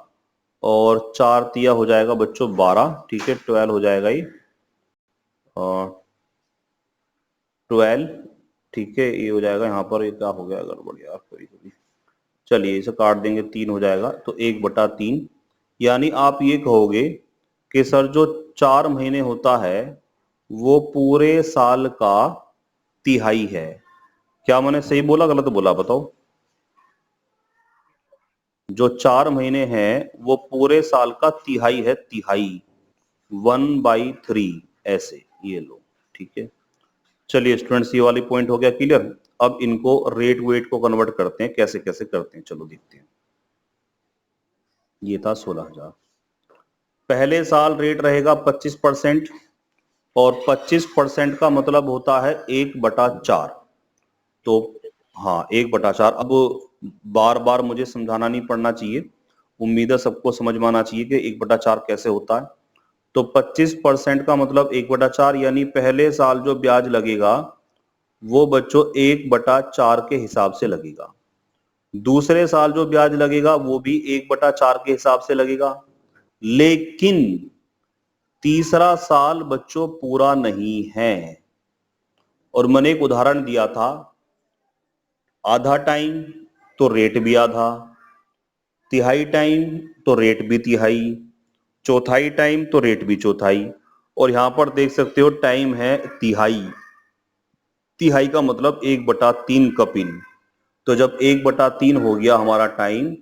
और 4 तिया हो जाएगा बच्चों 12, ठीक है। 12 हो जाएगा ये, और 12, ठीक है। ये हो जाएगा, यहाँ पर ये क्या हो गया गड़बड़ यार, कभी चलिए इसे काट देंगे, 3 हो जाएगा, तो 1/3। यानी आप ये कहोगे कि सर जो 4 महीने होता है वो पूरे साल का तिहाई है। क्या मैंने सही बोला गलत बोला बताओ? जो 4 महीने हैं वो पूरे साल का तिहाई है, तिहाई, 1/3 ऐसे, ये लो, ठीक है। चलिए स्टूडेंट्स, ये वाली पॉइंट हो गया क्लियर। अब इनको रेट वेट को कन्वर्ट करते हैं, कैसे कैसे करते हैं, चलो देखते हैं। ये था 16,000, पहले साल रेट रहेगा 25%, और 25% का मतलब होता है 1/4। तो हाँ, 1/4। अब बार बार मुझे समझाना नहीं पड़ना चाहिए, उम्मीद है सबको समझ में आना चाहिए कि 1/4 कैसे होता है। तो 25% का मतलब 1/4, यानी पहले साल जो ब्याज लगेगा वो बच्चों 1/4 के हिसाब से लगेगा। दूसरे साल जो ब्याज लगेगा वो भी 1/4 के हिसाब से लगेगा, लेकिन तीसरा साल बच्चों पूरा नहीं है। और मैंने एक उदाहरण दिया था, आधा टाइम तो रेट भी आधा, तिहाई टाइम तो रेट भी तिहाई, चौथाई टाइम तो रेट भी चौथाई, और यहां पर देख सकते हो टाइम है तिहाई। तिहाई का मतलब 1/3 का पिन। तो जब 1/3 हो गया हमारा टाइम,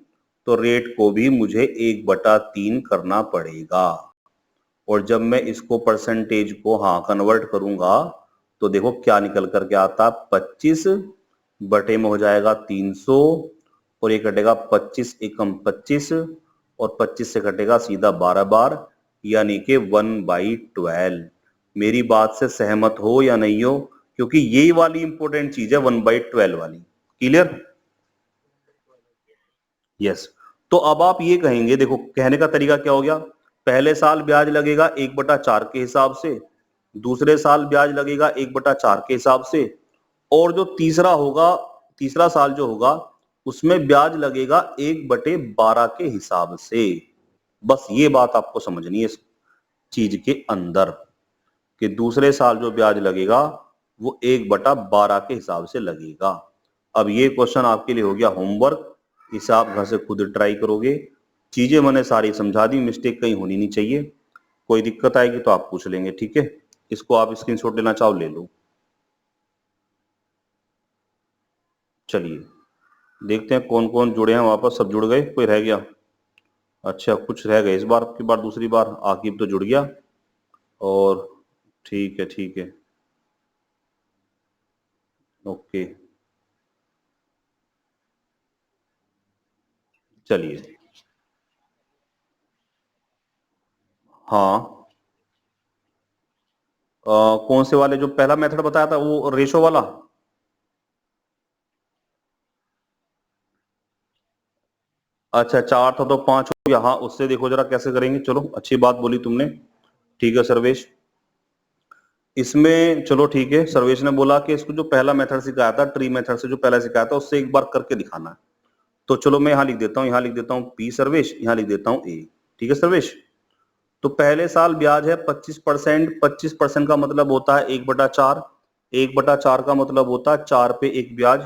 तो रेट को भी मुझे 1/3 करना पड़ेगा। और जब मैं इसको परसेंटेज को हाँ कन्वर्ट करूंगा, तो देखो क्या निकल करके आता, 25 बटे में हो जाएगा 300, और ये कटेगा 25 एकम 25, और 25 से कटेगा सीधा 12 बार, यानी कि 1/12। मेरी बात से सहमत हो या नहीं हो? क्योंकि यही वाली इंपॉर्टेंट चीज है, 1/12 वाली। क्लियर? यस। तो अब आप ये कहेंगे, देखो कहने का तरीका क्या हो गया, पहले साल ब्याज लगेगा 1/4 के हिसाब से, दूसरे साल ब्याज लगेगा 1/4 के हिसाब से, और जो तीसरा होगा, तीसरा साल जो होगा उसमें ब्याज लगेगा 1/12 के हिसाब से। बस ये बात आपको समझनी है इस चीज के अंदर, कि दूसरे साल जो ब्याज लगेगा वो 1/12 के हिसाब से लगेगा। अब ये क्वेश्चन आपके लिए हो गया होमवर्क, इसे आप घर से खुद ट्राई करोगे। चीजें मैंने सारी समझा दी, मिस्टेक कहीं होनी नहीं चाहिए। कोई दिक्कत आएगी तो आप पूछ लेंगे, ठीक है। इसको आप स्क्रीनशॉट लेना चाहो ले लो। चलिए देखते हैं कौन कौन जुड़े हैं, वापस सब जुड़ गए, कोई रह गया? अच्छा कुछ रह गए, इस बार की बार दूसरी बार आकिब तो जुड़ गया, और ठीक है ठीक है, ओके। चलिए, हाँ। कौन से वाले, जो पहला मेथड बताया था वो रेशो वाला? अच्छा 4 था तो 5 हो गया। हाँ उससे देखो जरा कैसे करेंगे। चलो अच्छी बात बोली तुमने। ठीक है सर्वेश, इसमें चलो ठीक है। सर्वेश ने बोला कि इसको जो पहला मेथड सिखाया था, ट्री मेथड से जो पहला सिखाया था, उससे एक बार करके दिखाना है। तो चलो मैं यहाँ लिख देता हूँ, यहाँ लिख देता हूँ पी सर्वेश, यहाँ लिख देता हूँ ए। ठीक है सर्वेश, तो पहले साल ब्याज है 25%। 25% का मतलब होता है 1/4। 1/4 का मतलब होता है 4 पे 1 ब्याज।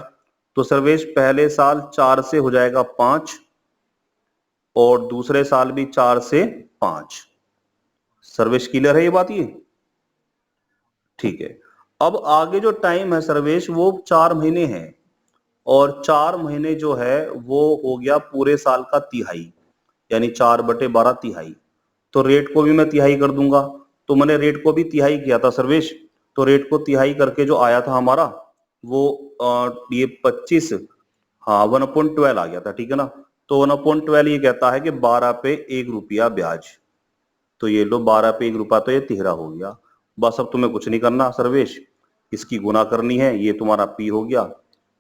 तो सर्वेश पहले साल 4 से हो जाएगा 5 और दूसरे साल भी 4 से 5। सर्वेश क्लियर है ये बात? ये ठीक है। अब आगे जो टाइम है सर्वेश वो 4 महीने है, और 4 महीने जो है वो हो गया पूरे साल का तिहाई, यानी 4/12 तिहाई। तो रेट को भी मैं तिहाई कर दूंगा। तो मैंने रेट को भी तिहाई किया था सर्वेश। तो रेट को तिहाई करके जो आया था हमारा वो ये 25, हाँ 1/12 आ गया था। ठीक है ना, तो 1/12 ये कहता है कि 12 पे 1 रुपया ब्याज। तो ये लो 12 पे 1 रुपया, तो ये 13 हो गया। बस अब तुम्हें कुछ नहीं करना सर्वेश, इसकी गुना करनी है, ये तुम्हारा पी हो गया।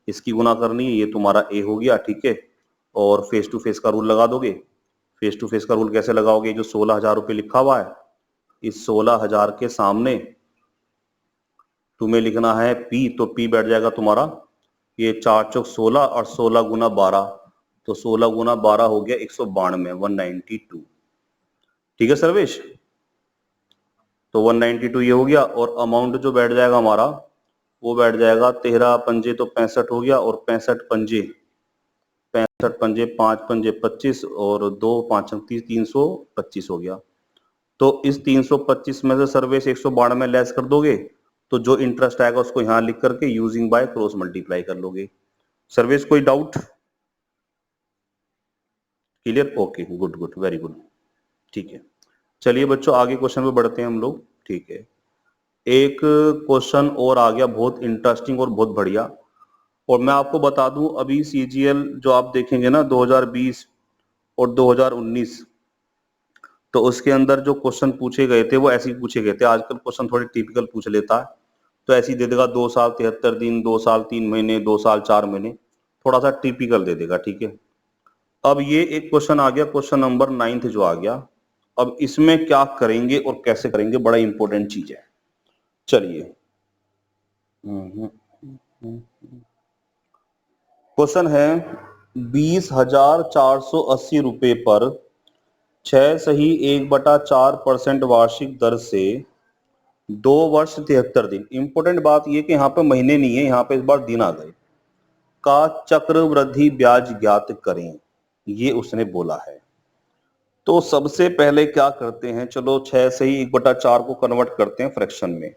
इसकी गुना करनी है, ये तुम्हारा ए हो गया। ठीक है, और फेस टू फेस का रूल लगा दोगे। फेस टू फेस का रूल कैसे लगाओगे? जो 16,000 रुपये लिखा हुआ है, इस 16,000 के सामने तुम्हें लिखना है पी। तो पी बैठ जाएगा तुम्हारा ये 4 चौक 16 और 16 गुना 12, तो 16 गुना 12 हो गया 192, 192। ठीक है सर्वेश, तो 192 ये हो गया। और अमाउंट जो बैठ जाएगा हमारा वो बैठ जाएगा 13 पंजे तो 65 हो गया, और 65 पंजे 5 पंजे 25 और 2 5 30, 325 हो गया। तो इस 325 में से सर्वेश 192 में लेस कर दोगे, तो जो इंटरेस्ट आएगा उसको यहां लिख करके यूजिंग बाय क्रॉस मल्टीप्लाई कर लोगे। सर्वेश कोई doubt? Clear? Okay, good good, very good. ठीक है, चलिए बच्चों आगे क्वेश्चन पे बढ़ते हैं हम लोग। ठीक है, एक क्वेश्चन और आ गया बहुत इंटरेस्टिंग और बहुत बढ़िया। और मैं आपको बता दूं अभी सीजीएल जो आप देखेंगे ना 2020 और 2019, तो उसके अंदर जो क्वेश्चन पूछे गए थे वो ऐसे ही पूछे गए थे। आजकल क्वेश्चन थोड़े टिपिकल पूछ लेता है, तो ऐसे ही दे देगा 2 साल 73 दिन, 2 साल 3 महीने, 2 साल 4 महीने, थोड़ा सा टिपिकल दे देगा। ठीक है, अब ये एक क्वेश्चन आ गया, क्वेश्चन नंबर 9 जो आ गया। अब इसमें क्या करेंगे और कैसे करेंगे, बड़ा इंपॉर्टेंट चीज है। चलिए, क्वेश्चन है 20,480 रुपए पर 6 सही 1/4% वार्षिक दर से 2 वर्ष 73 दिन। इंपॉर्टेंट बात यह कि यहाँ पे महीने नहीं है, यहाँ पे इस बार दिन आ गए, का चक्रवृद्धि ब्याज ज्ञात करें, ये उसने बोला है। तो सबसे पहले क्या करते हैं, चलो 6 से ही 1/4 को कन्वर्ट करते हैं फ्रैक्शन में।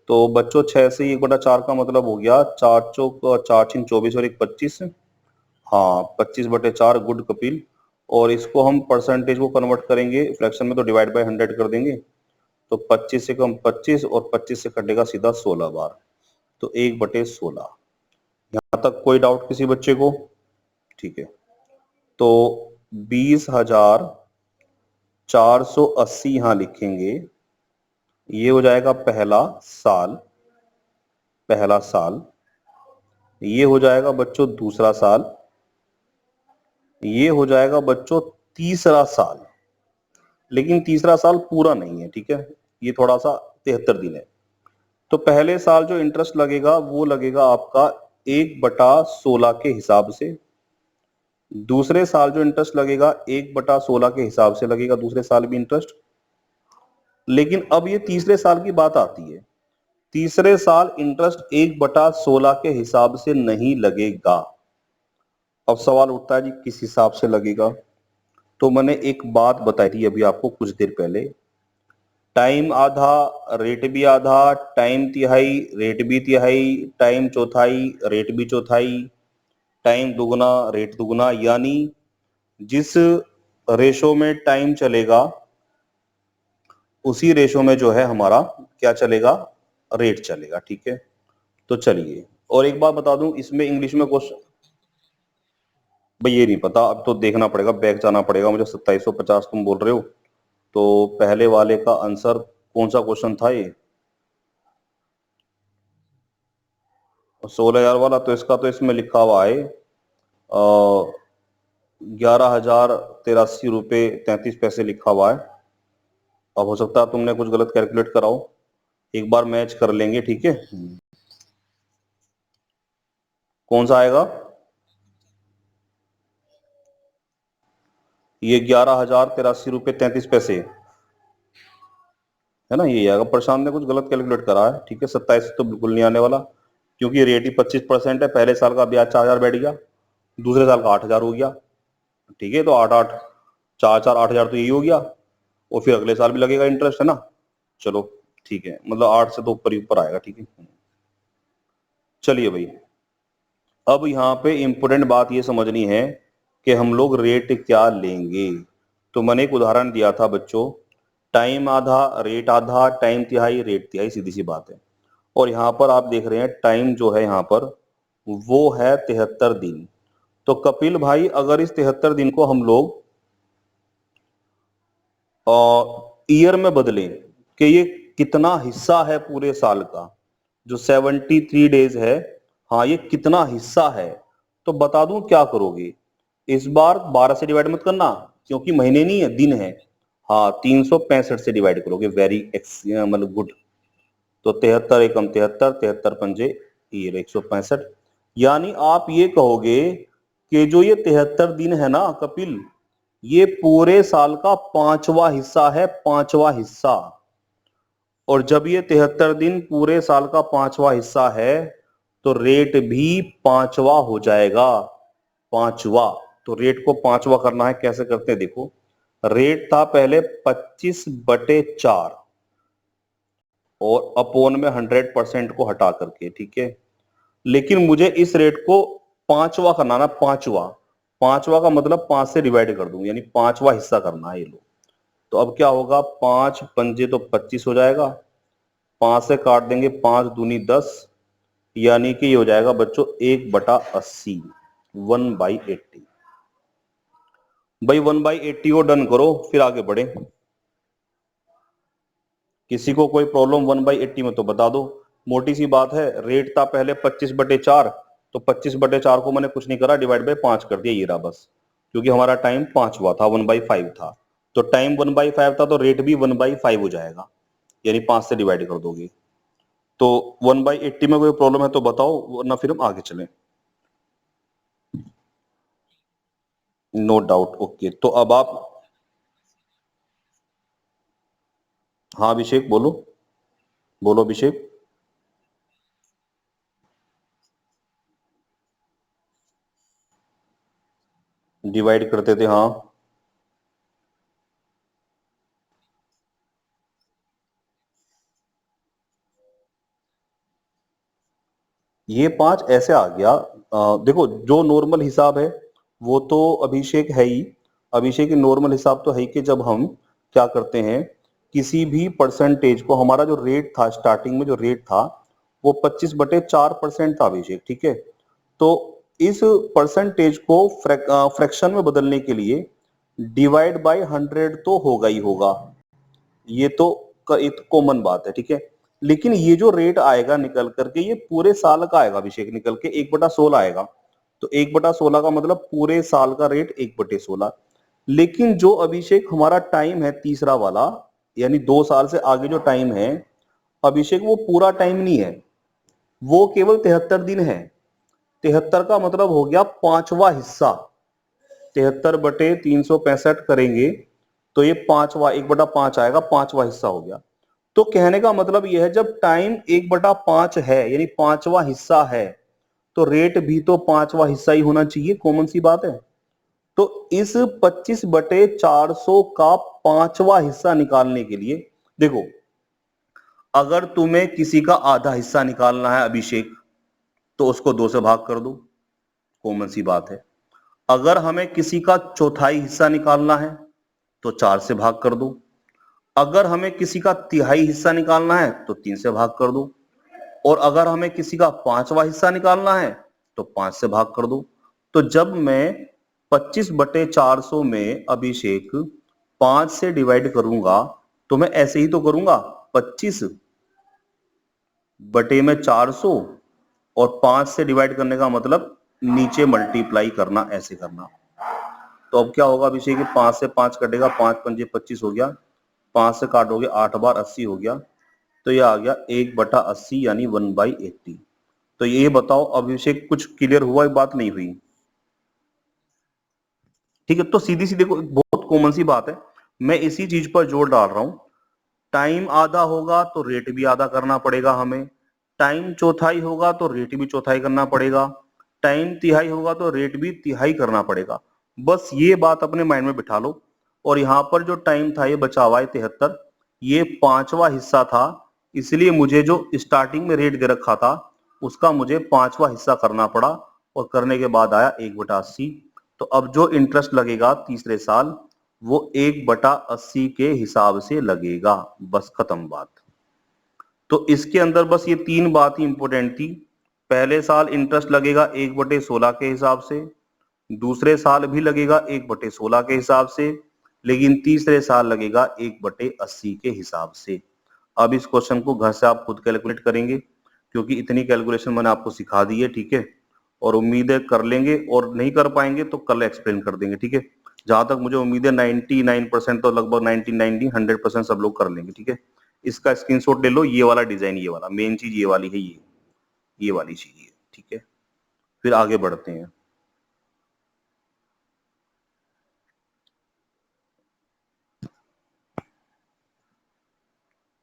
तो बच्चों 6 से ही 1/4 का मतलब हो गया 4 चौक 4 6 24 और 1 25। हाँ 25/4, गुड कपिल। और इसको हम परसेंटेज को कन्वर्ट करेंगे फ्रैक्शन में, तो डिवाइड बाय 100 कर देंगे। तो 25 से कम 25 और 25 से कटेगा सीधा 16 बार, तो 1/16। यहां तक कोई डाउट किसी बच्चे को? ठीक है, तो 20,480 यहां लिखेंगे, ये हो जाएगा पहला साल। पहला साल ये हो जाएगा बच्चों दूसरा साल, ये हो जाएगा बच्चों तीसरा साल। लेकिन तीसरा साल पूरा नहीं है, ठीक है, ये थोड़ा सा 73 दिन है। तो पहले साल जो इंटरेस्ट लगेगा वो लगेगा आपका 1/16 के हिसाब से। दूसरे साल जो इंटरेस्ट लगेगा 1/16 के हिसाब से लगेगा, दूसरे साल भी इंटरेस्ट। लेकिन अब ये तीसरे साल की बात आती है, तीसरे साल इंटरेस्ट 1/16 के हिसाब से नहीं लगेगा। अब सवाल उठता है जी किस हिसाब से लगेगा? तो मैंने एक बात बताई थी अभी आपको कुछ देर पहले, टाइम आधा रेट भी आधा, टाइम तिहाई रेट भी तिहाई, टाइम चौथाई रेट भी चौथाई, टाइम दुगना रेट दुगना। यानी जिस रेशो में टाइम चलेगा उसी रेशो में जो है हमारा क्या चलेगा, रेट चलेगा। ठीक है, तो चलिए, और एक बात बता दूं इसमें इंग्लिश में क्वेश्चन, भाई ये नहीं पता, अब तो देखना पड़ेगा, बैक जाना पड़ेगा मुझे। 2750 तुम बोल रहे हो, तो पहले वाले का आंसर कौन सा क्वेश्चन था ये? 16,000 वाला, तो इसका तो इसमें लिखा हुआ है 11,083 रुपये 33 पैसे लिखा हुआ है। अब हो सकता है तुमने कुछ गलत कैलकुलेट कराओ, एक बार मैच कर लेंगे, ठीक है। कौन सा आएगा? ये 11,083 रुपये 33 पैसे है ना, ये आएगा। प्रशांत ने कुछ गलत कैलकुलेट करा है, ठीक है। 27 तो बिल्कुल नहीं आने वाला, क्योंकि रेट ही 25% है। पहले साल का ब्याज 4,000 बैठ गया, दूसरे साल का 8,000 हो गया, ठीक है। तो 8 8 4 4 8,000 तो यही हो गया, और फिर अगले साल भी लगेगा इंटरेस्ट, है ना। चलो ठीक है, मतलब 8 से तो ऊपर ही ऊपर आएगा, ठीक है। चलिए भाई, अब यहाँ पे इंपॉर्टेंट बात ये समझनी है कि हम लोग रेट क्या लेंगे। तो मैंने एक उदाहरण दिया था बच्चों, टाइम आधा टाइम तिहाई रेट तिहाई, सीधी सी बात है। और यहाँ पर आप देख रहे हैं टाइम जो है यहाँ पर वो है 73 दिन। तो कपिल भाई, अगर इस 73 दिन को हम लोग ईयर में बदलें कि ये कितना हिस्सा है पूरे साल का, जो 73 डेज है, हाँ ये कितना हिस्सा है, तो बता दूं क्या करोगे। इस बार 12 से डिवाइड मत करना, क्योंकि महीने नहीं है, दिन है। हाँ, 365 से डिवाइड करोगे, वेरी मतलब गुड। तो 73 एकम 73, 73 पंजे ये 165। यानी आप ये कहोगे कि जो ये 73 दिन है ना कपिल, ये पूरे साल का 5वां हिस्सा है, 5वां हिस्सा। और जब ये 73 दिन पूरे साल का 5वां हिस्सा है, तो रेट भी 5वां हो जाएगा, 5वां। तो रेट को 5वां करना है, कैसे करते हैं देखो। रेट था पहले 25/4 और अपोन में 100% को हटा करके, ठीक है। लेकिन मुझे इस रेट को 5वां करना ना, 5वां। 5वां का मतलब 5 से डिवाइड कर दूं, यानी 5वां हिस्सा करना है ये लो। तो अब क्या होगा, 5 पंजे तो 25 हो जाएगा, 5 से काट देंगे, 5 दूनी 10, यानी कि ये हो जाएगा बच्चों 1/80, 1/80। भाई 1/80 को डन करो, फिर आगे बढ़े। किसी को कोई प्रॉब्लम 1/80 में तो बता दो। मोटी सी बात है, रेट था पहले 25/4, तो 25/4 को मैंने कुछ नहीं करा, डिवाइड बाय 5 कर दिया, ये रहा बस। क्योंकि हमारा टाइम 5वां था, 1/5 था। तो टाइम 1/5 था, तो रेट भी 1/5 हो जाएगा, यानी 5 से डिवाइड कर दोगे। तो 1/80 में कोई प्रॉब्लम है तो बताओ, वरना फिर हम आगे चलें। No doubt, okay. तो अब आप, हाँ अभिषेक बोलो, बोलो अभिषेक। डिवाइड करते थे, हाँ। ये 5 ऐसे आ गया। देखो, जो नॉर्मल हिसाब है वो तो अभिषेक है ही। अभिषेक की नॉर्मल हिसाब तो है ही कि जब हम क्या करते हैं, किसी भी परसेंटेज को, हमारा जो रेट था स्टार्टिंग में, जो रेट था वो 25/4% था अभिषेक, ठीक है। तो इस परसेंटेज को फ्रैक्शन में बदलने के लिए डिवाइड बाय 100 तो होगा ही होगा, ये तो एक कॉमन बात है, ठीक है। लेकिन ये जो रेट आएगा निकल करके, ये पूरे साल का आएगा अभिषेक, निकल के 1/16 आएगा। तो 1/16 का मतलब पूरे साल का रेट 1/16। लेकिन जो अभिषेक हमारा टाइम है तीसरा वाला, यानी 2 साल से आगे जो टाइम है अभिषेक, वो पूरा टाइम नहीं है, वो केवल 73 दिन है। 73 का मतलब हो गया 5वां हिस्सा। 73/365 करेंगे तो ये 5वां, 1/5 आएगा, 5वां हिस्सा हो गया। तो कहने का मतलब यह है, जब टाइम 1/5 है, यानी 5वां हिस्सा है, तो रेट भी तो 5वां हिस्सा ही होना चाहिए, कॉमन सी बात है। तो इस 25/400 का 5वां हिस्सा निकालने के लिए, देखो, अगर तुम्हें किसी का आधा हिस्सा निकालना है अभिषेक, तो उसको 2 से भाग कर दो, कॉमन सी बात है। अगर हमें किसी का चौथाई हिस्सा निकालना है तो 4 से भाग कर दो। अगर हमें किसी का तिहाई हिस्सा निकालना है तो 3 से भाग कर दो। और अगर हमें किसी का 5वां हिस्सा निकालना है तो 5 से भाग कर दो। तो जब मैं 25/400 में अभिषेक 5 से डिवाइड करूंगा, तो मैं ऐसे ही तो करूंगा, 25/400, और 5 से डिवाइड करने का मतलब नीचे मल्टीप्लाई करना, ऐसे करना। तो अब क्या होगा अभिषेक, 5 से 5 कटेगा, 5 पंजे 25 हो गया, 5 से काटोगे 8 बार 80 हो गया, तो ये आ गया 1/80 यानी 1/80। तो ये बताओ अभिषेक कुछ क्लियर हुआ, बात नहीं हुई? ठीक है, तो सीधी सी देखो बहुत कॉमन सी बात है, मैं इसी चीज पर जोर डाल रहा हूं। टाइम आधा होगा तो रेट भी आधा करना पड़ेगा हमें, टाइम चौथाई होगा तो रेट भी चौथाई करना पड़ेगा, टाइम तिहाई होगा तो रेट भी तिहाई करना पड़ेगा। बस ये बात अपने माइंड में बिठा लो। और यहां पर जो टाइम था ये बचा हुआ है 73, ये पांचवा हिस्सा था, इसलिए मुझे जो स्टार्टिंग में रेट दे रखा था उसका मुझे पांचवा हिस्सा करना पड़ा, और करने के बाद आया 1/80। तो अब जो इंटरेस्ट लगेगा तीसरे साल वो 1/80 के हिसाब से लगेगा, बस खत्म बात। तो इसके अंदर बस ये 3 बात ही इंपॉर्टेंट थी। पहले साल इंटरेस्ट लगेगा 1/16 के हिसाब से, दूसरे साल भी लगेगा 1/16 के हिसाब से, लेकिन तीसरे साल लगेगा 1/80 के हिसाब से। अब इस क्वेश्चन को घर से आप खुद कैलकुलेट करेंगे, क्योंकि इतनी कैलकुलेशन मैंने आपको सिखा दी है, ठीक है। और उम्मीद है कर लेंगे, और नहीं कर पाएंगे तो कल एक्सप्लेन कर देंगे, ठीक है। जहां तक मुझे उम्मीद है 99% तो लगभग 99 100% सब लोग कर लेंगे, ठीक है। इसका स्क्रीनशॉट ले लो, ये वाला डिजाइन, ये वाला मेन चीज ये वाली है, ये वाली चीज है, ठीक है। फिर आगे बढ़ते हैं।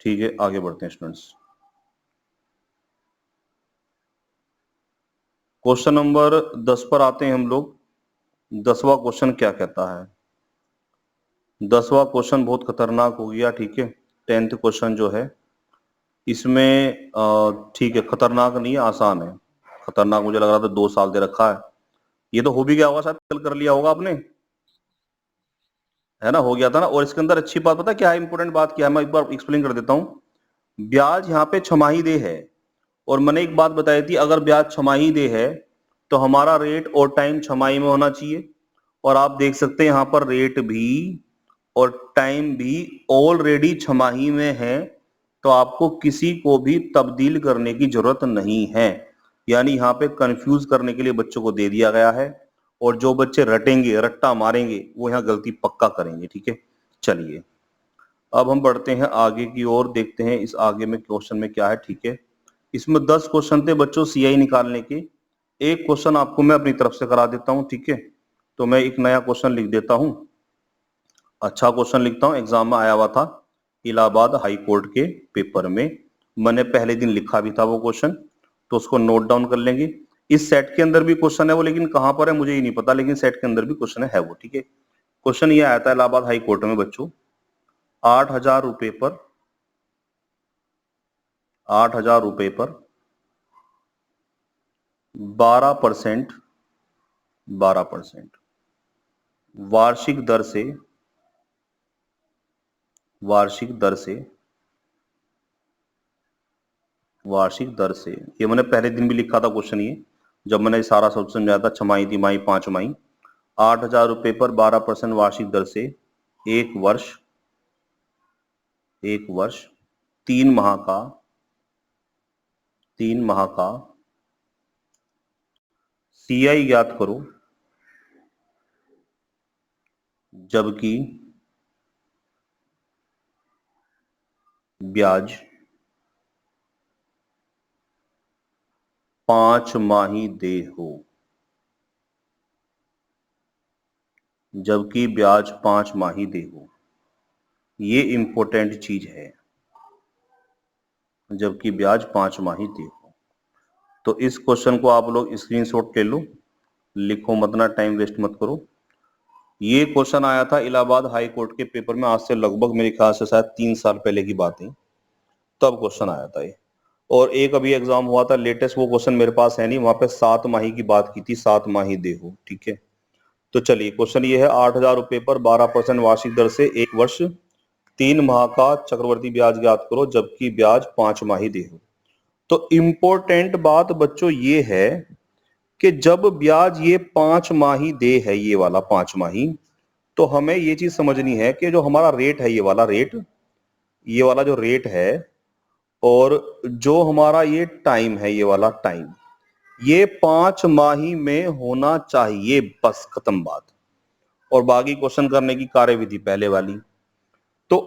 ठीक है, आगे बढ़ते हैं स्टूडेंट्स। क्वेश्चन नंबर 10 पर आते हैं हम लोग। 10वां क्वेश्चन क्या कहता है? 10वां क्वेश्चन बहुत खतरनाक हो गया, ठीक है। 10th क्वेश्चन जो है इसमें ठीक है, खतरनाक नहीं है, आसान है। खतरनाक मुझे लग रहा था 2 साल दे रखा है, ये तो हो भी गया होगा, शायद कल कर लिया होगा आपने, है ना, हो गया था ना। और इसके अंदर अच्छी बात पता क्या है, इंपॉर्टेंट बात क्या है, मैं एक बार एक्सप्लेन कर देता हूँ। ब्याज यहाँ पे छमाही दे है, और मैंने एक बात बताई थी, अगर ब्याज छमाही दे है तो हमारा रेट और टाइम छमाही में होना चाहिए। और आप देख सकते हैं यहाँ पर रेट भी और टाइम भी ऑलरेडी छमाही में है, तो आपको किसी को भी तब्दील करने की जरूरत नहीं है। यानी यहाँ पे कंफ्यूज करने के लिए बच्चों को दे दिया गया है, और जो बच्चे रटेंगे, रट्टा मारेंगे, वो यहाँ गलती पक्का करेंगे, ठीक है। चलिए अब हम बढ़ते हैं आगे की ओर, देखते हैं इस आगे में क्वेश्चन में क्या है, ठीक है। इसमें 10 क्वेश्चन थे बच्चों सीआई निकालने के। एक क्वेश्चन आपको मैं अपनी तरफ से करा देता हूं, ठीक है। तो मैं एक नया क्वेश्चन लिख देता हूं, अच्छा क्वेश्चन लिखता हूं, एग्जाम में आया हुआ था इलाहाबाद हाई कोर्ट के पेपर में, मैंने पहले दिन लिखा भी था वो क्वेश्चन, तो उसको नोट डाउन कर लेंगे। इस सेट के अंदर भी क्वेश्चन है वो, लेकिन कहां पर है मुझे ही नहीं पता, लेकिन सेट के अंदर भी क्वेश्चन है वो, ठीक है। क्वेश्चन ये आया था इलाहाबाद हाई कोर्ट में बच्चों, 8,000 पर 8,000 पर 12% 12% वार्षिक दर से वार्षिक दर से वार्षिक दर से, ये मैंने पहले दिन भी लिखा था क्वेश्चन, ये जब मैंने सारा सब समझाया था, छमाही तिमाही पांचमाही। 8,000 पर 12% वार्षिक दर से एक वर्ष 3 माह का 3 माह का सीआई ज्ञात करो, जबकि ब्याज 5 माही देय हो, जबकि ब्याज 5 माही देय हो। ये इंपॉर्टेंट चीज है, जबकि ब्याज 5 माही देय हो। तो इस क्वेश्चन को आप लोग स्क्रीनशॉट ले लो, लिखो मत ना, टाइम वेस्ट मत करो। ये क्वेश्चन आया था इलाहाबाद हाई कोर्ट के पेपर में, आज से लगभग मेरे ख्याल से शायद 3 साल पहले की बात है, तब क्वेश्चन आया था ये। और एक अभी एग्जाम हुआ था लेटेस्ट, वो क्वेश्चन मेरे पास है नहीं, वहां पे 7 माही की बात की थी, 7 माही देहो, ठीक है। तो चलिए क्वेश्चन ये है, 8,000 पर 12% वार्षिक दर से एक वर्ष 3 माह का चक्रवर्ती ब्याज ज्ञात करो, जबकि ब्याज 5 माही देहो। तो इंपॉर्टेंट बात बच्चों ये है कि जब ब्याज ये 5 माही दे है, ये वाला 5 माही, तो हमें ये चीज समझनी है कि जो हमारा रेट है, ये वाला रेट, ये वाला जो रेट है, और जो हमारा ये टाइम है, ये वाला टाइम, ये 5 माही में होना चाहिए, बस खत्म बात। और बाकी क्वेश्चन करने की कार्यविधि पहले वाली। तो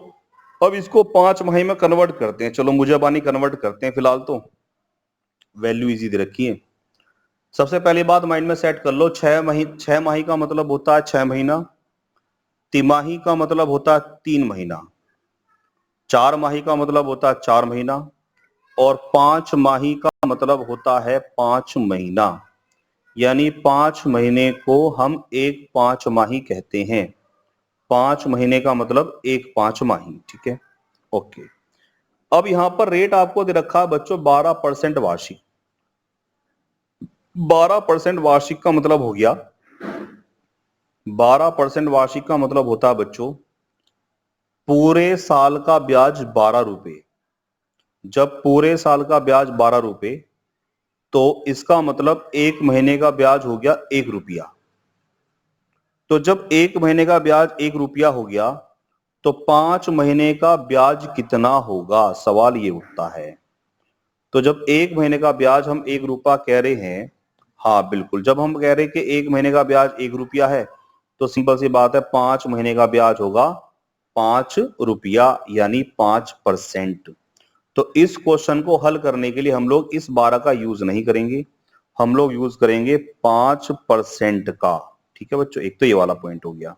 अब इसको 5 माही में कन्वर्ट करते हैं। चलो मुजबानी कन्वर्ट करते हैं फिलहाल, तो वैल्यू इजी दे रखी है। सबसे पहली बात माइंड में सेट कर लो, 6 माही का मतलब होता है 6 महीना, तिमाही का मतलब होता है 3 महीना, 4 माही का मतलब होता है 4 महीना, और 5 माही का मतलब होता है 5 महीना। यानी 5 महीने को हम एक 5 माही कहते हैं। 5 महीने का मतलब एक 5 माही, ठीक है, ओके। अब यहां पर रेट आपको दे रखा है बच्चों 12% वार्षिक। 12% वार्षिक का मतलब हो गया, 12% वार्षिक का मतलब होता है बच्चों पूरे साल का ब्याज 12 रुपए। जब पूरे साल का ब्याज 12 रुपए, तो इसका मतलब एक महीने का ब्याज हो गया 1 रुपया। तो जब एक महीने का ब्याज 1 रुपया हो गया, तो 5 महीने का ब्याज कितना होगा, सवाल ये उठता है। तो जब एक महीने का ब्याज हम 1 रुपया कह रहे हैं, हाँ बिल्कुल, जब हम कह रहे हैं कि एक महीने का ब्याज 1 रुपया है, तो सिंपल सी बात है 5 महीने का ब्याज होगा 5 रुपया, यानी 5%। तो इस क्वेश्चन को हल करने के लिए हम लोग इस 12 का यूज नहीं करेंगे, हम लोग यूज करेंगे 5% का। ठीक है बच्चों, एक तो ये वाला पॉइंट हो गया।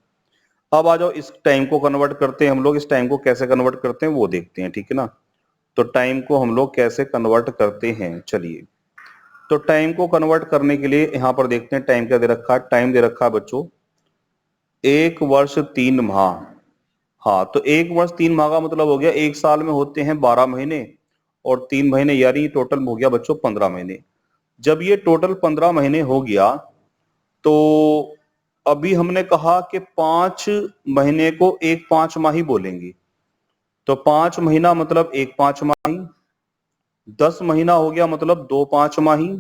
अब आ जाओ, इस टाइम को कन्वर्ट करते हैं हम लोग। इस टाइम को कैसे कन्वर्ट करते हैं वो देखते हैं, ठीक है ना। तो टाइम को हम लोग कैसे कन्वर्ट करते हैं, चलिए। तो टाइम को कन्वर्ट करने के लिए यहां पर देखते हैं टाइम क्या दे रखा है। टाइम दे रखा है बच्चों 1 वर्ष 3 माह। हाँ, तो 1 वर्ष 3 माह का मतलब हो गया एक साल में होते हैं 12 महीने और 3 महीने, यानी टोटल हो गया बच्चों 15 महीने। जब ये टोटल 15 महीने हो गया, तो अभी हमने कहा कि 5 महीने को एक 5 माही बोलेंगे। तो 5 महीना मतलब एक 5 माही, 10 महीना हो गया मतलब 2 5 माही,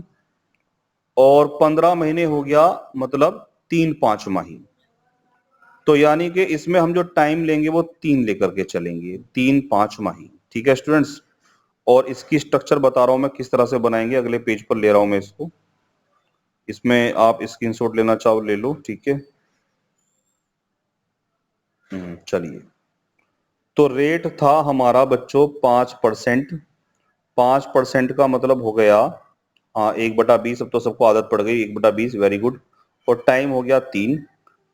और 15 महीने हो गया मतलब 3 5 माही। तो यानी कि इसमें हम जो टाइम लेंगे वो 3 लेकर के चलेंगे, 3 5 माही। ठीक है स्टूडेंट्स, और इसकी स्ट्रक्चर बता रहा हूं मैं किस तरह से बनाएंगे, अगले पेज पर ले रहा हूं मैं इसको। इसमें आप स्क्रीनशॉट लेना चाहो ले लो, ठीक है। चलिए, तो रेट था हमारा बच्चों 5%। 5% का मतलब हो गया, हाँ 1/20। अब तो सबको आदत पड़ गई, 1/20, वेरी गुड। और टाइम हो गया 3,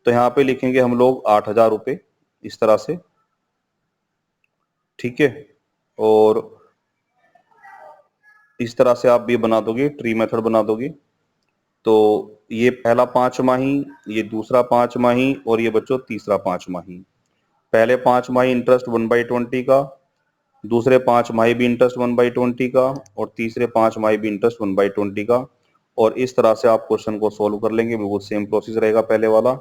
तो यहाँ पे लिखेंगे हम लोग 8,000 रुपये, इस तरह से, ठीक है। और इस तरह से आप ये बना दोगे, ट्री मेथड बना दोगे। तो ये पहला 5 माही, ये दूसरा 5 माही, और ये बच्चों तीसरा 5 माही। पहले 5 माही इंटरेस्ट 1/20 का, दूसरे 5 माही भी इंटरेस्ट 1/20 का, और तीसरे 5 माही भी इंटरेस्ट 1/20 का। और इस तरह से आप क्वेश्चन को सोल्व कर लेंगे, बिल्कुल सेम प्रोसेस रहेगा पहले वाला।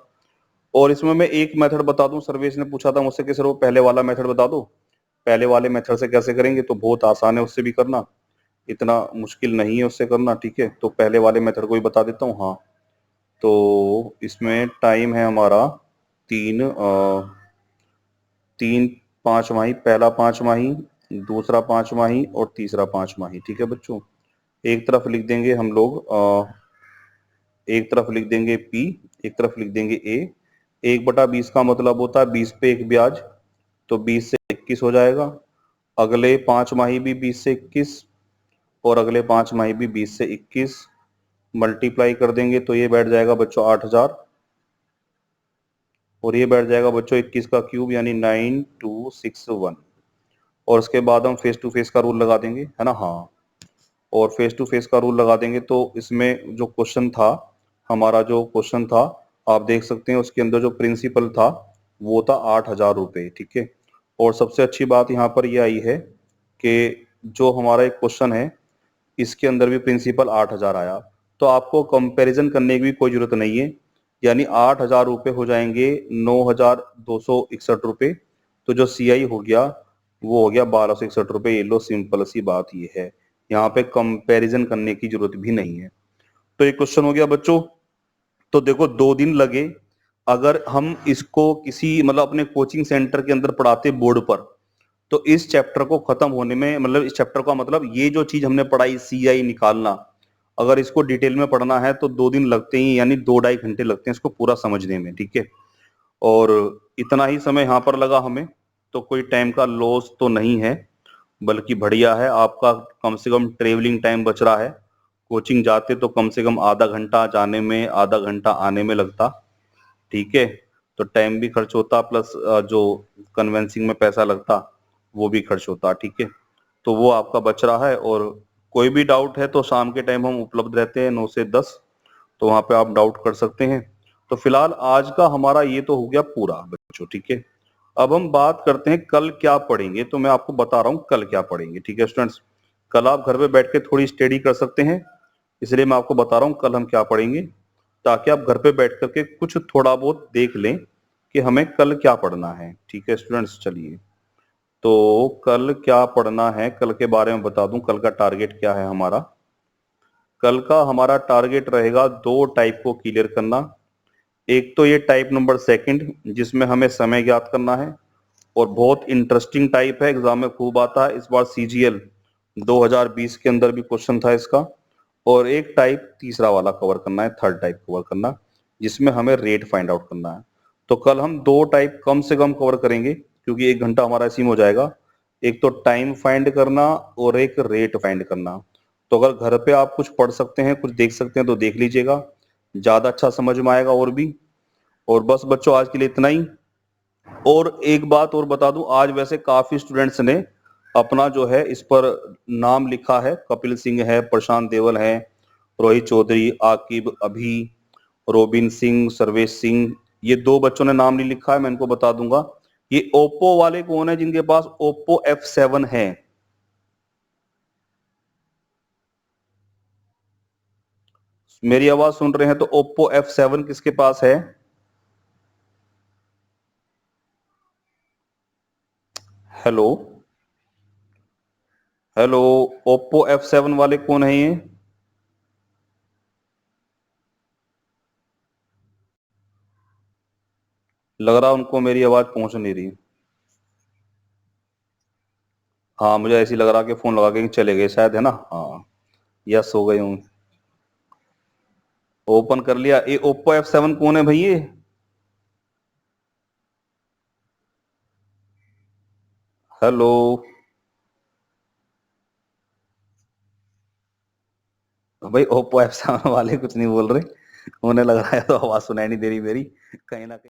और इसमें मैं एक मेथड बता दूं, सर्वेश ने पूछा था मुझसे कि सर वो पहले वाला मेथड बता दो। पहले वाले मेथड से कैसे करेंगे, तो बहुत आसान है उससे भी करना, इतना मुश्किल नहीं है उससे करना, ठीक है। तो पहले वाले मेथड को ही बता देता हूँ। हाँ, तो इसमें टाइम है हमारा 3 5 माही, पहला 5 माही, दूसरा 5 माही और तीसरा 5 माही, ठीक है बच्चों। एक तरफ लिख देंगे हम लोग एक तरफ लिख देंगे P, एक तरफ लिख देंगे A। 1/20 का मतलब होता है 20 पे एक ब्याज, तो 20 से 21 हो जाएगा। अगले 5 माही भी 20 से 21, और अगले 5 माही भी 20 से 21 मल्टीप्लाई कर देंगे, तो ये बैठ जाएगा बच्चों 8,000, और ये बैठ जाएगा बच्चों 21 का क्यूब, यानी 9261। और उसके बाद हम फेस टू फेस का रूल लगा देंगे, है ना। हाँ, और फेस टू फेस का रूल लगा देंगे, तो इसमें जो क्वेश्चन था, हमारा जो क्वेश्चन था, आप देख सकते हैं उसके अंदर जो प्रिंसिपल था वो था 8,000 रुपये, ठीक है। और सबसे अच्छी बात यहाँ पर यह आई है कि जो हमारा एक क्वेश्चन है इसके अंदर भी प्रिंसिपल 8,000 आया, तो आपको कंपैरिजन करने की भी कोई जरूरत नहीं है। यानी 8,000 रुपये हो जाएंगे 9,261 रुपये। तो जो CI हो गया वो हो गया 1,261 रुपये। ये लो, सिंपल सी बात ये है, यहाँ पे कंपैरिजन करने की जरूरत भी नहीं है। तो ये क्वेश्चन हो गया बच्चों। तो देखो 2 दिन लगे, अगर हम इसको किसी मतलब अपने कोचिंग सेंटर के अंदर पढ़ाते बोर्ड पर, तो इस चैप्टर को खत्म होने में, मतलब इस चैप्टर का मतलब ये जो चीज हमने पढ़ाई CI निकालना, अगर इसको डिटेल में पढ़ना है तो 2 दिन लगते ही, यानी 2 ढाई घंटे लगते हैं इसको पूरा समझने में, ठीक है। और इतना ही समय यहाँ पर लगा हमें, तो कोई टाइम का लॉस तो नहीं है, बल्कि बढ़िया है। आपका कम से कम ट्रेवलिंग टाइम बच रहा है। कोचिंग जाते तो कम से कम आधा घंटा जाने में, आधा घंटा आने में लगता, ठीक है। तो टाइम भी खर्च होता, प्लस जो कन्वेंसिंग में पैसा लगता वो भी खर्च होता, ठीक है। तो वो आपका बच रहा है। और कोई भी डाउट है तो शाम के टाइम हम उपलब्ध रहते हैं 9 से 10, तो वहां पे आप डाउट कर सकते हैं। तो फिलहाल आज का हमारा ये तो हो गया पूरा बच्चों, ठीक है। अब हम बात करते हैं कल क्या पढ़ेंगे। तो मैं आपको बता रहा हूँ कल क्या पढ़ेंगे, ठीक है स्टूडेंट्स। कल आप घर पे बैठ के थोड़ी स्टडी कर सकते हैं, इसलिए मैं आपको बता रहा हूँ कल हम क्या पढ़ेंगे, ताकि आप घर पे बैठ करके कुछ थोड़ा बहुत देख लें कि हमें कल क्या पढ़ना है, ठीक है स्टूडेंट्स। चलिए, तो कल क्या पढ़ना है, कल के बारे में बता दूं। कल का टारगेट क्या है हमारा? कल का हमारा टारगेट रहेगा 2 टाइप को क्लियर करना। एक तो ये टाइप नंबर सेकंड, जिसमें हमें समय ज्ञात करना है, और बहुत इंटरेस्टिंग टाइप है, एग्जाम में खूब आता है। इस बार सीजीएल 2020 के अंदर भी क्वेश्चन था इसका। और एक टाइप तीसरा वाला कवर करना है, थर्ड टाइप कवर करना, जिसमें हमें रेट फाइंड आउट करना है। तो कल हम 2 टाइप कम से कम कवर करेंगे, क्योंकि 1 घंटा हमारा इसी में हो जाएगा। एक तो टाइम फाइंड करना और एक रेट फाइंड करना। तो अगर घर पे आप कुछ पढ़ सकते हैं, कुछ देख सकते हैं, तो देख लीजिएगा, ज्यादा अच्छा समझ में आएगा और भी। और बस बच्चों, आज के लिए इतना ही। और एक बात और बता दूं, आज वैसे काफी स्टूडेंट्स ने अपना जो है इस पर नाम लिखा है। कपिल सिंह है, प्रशांत देवल है, रोहित चौधरी, आकिब, अभी, रोबिन सिंह, सर्वेश सिंह, ये 2 बच्चों ने नाम नहीं लिखा है, मैं इनको बता दूंगा। ये ओप्पो वाले कौन है जिनके पास ओप्पो F7 है? मेरी आवाज सुन रहे हैं तो ओप्पो F7 किसके पास है? हेलो, हेलो, ओप्पो F7 वाले कौन है ये? लग रहा उनको मेरी आवाज पहुंच नहीं रही। हाँ, मुझे ऐसी लग रहा कि फोन लगा के चले गए शायद, है ना? हाँ, यस हो गए हूँ। ओपन कर लिया। ये ओप्पो F7 कौन है भाई ये? हेलो, भाई ओप्पो F7 वाले कुछ नहीं बोल रहे, उन्हें लग रहा है तो आवाज सुनाई नहीं दे रही मेरी, कहीं ना कहीं।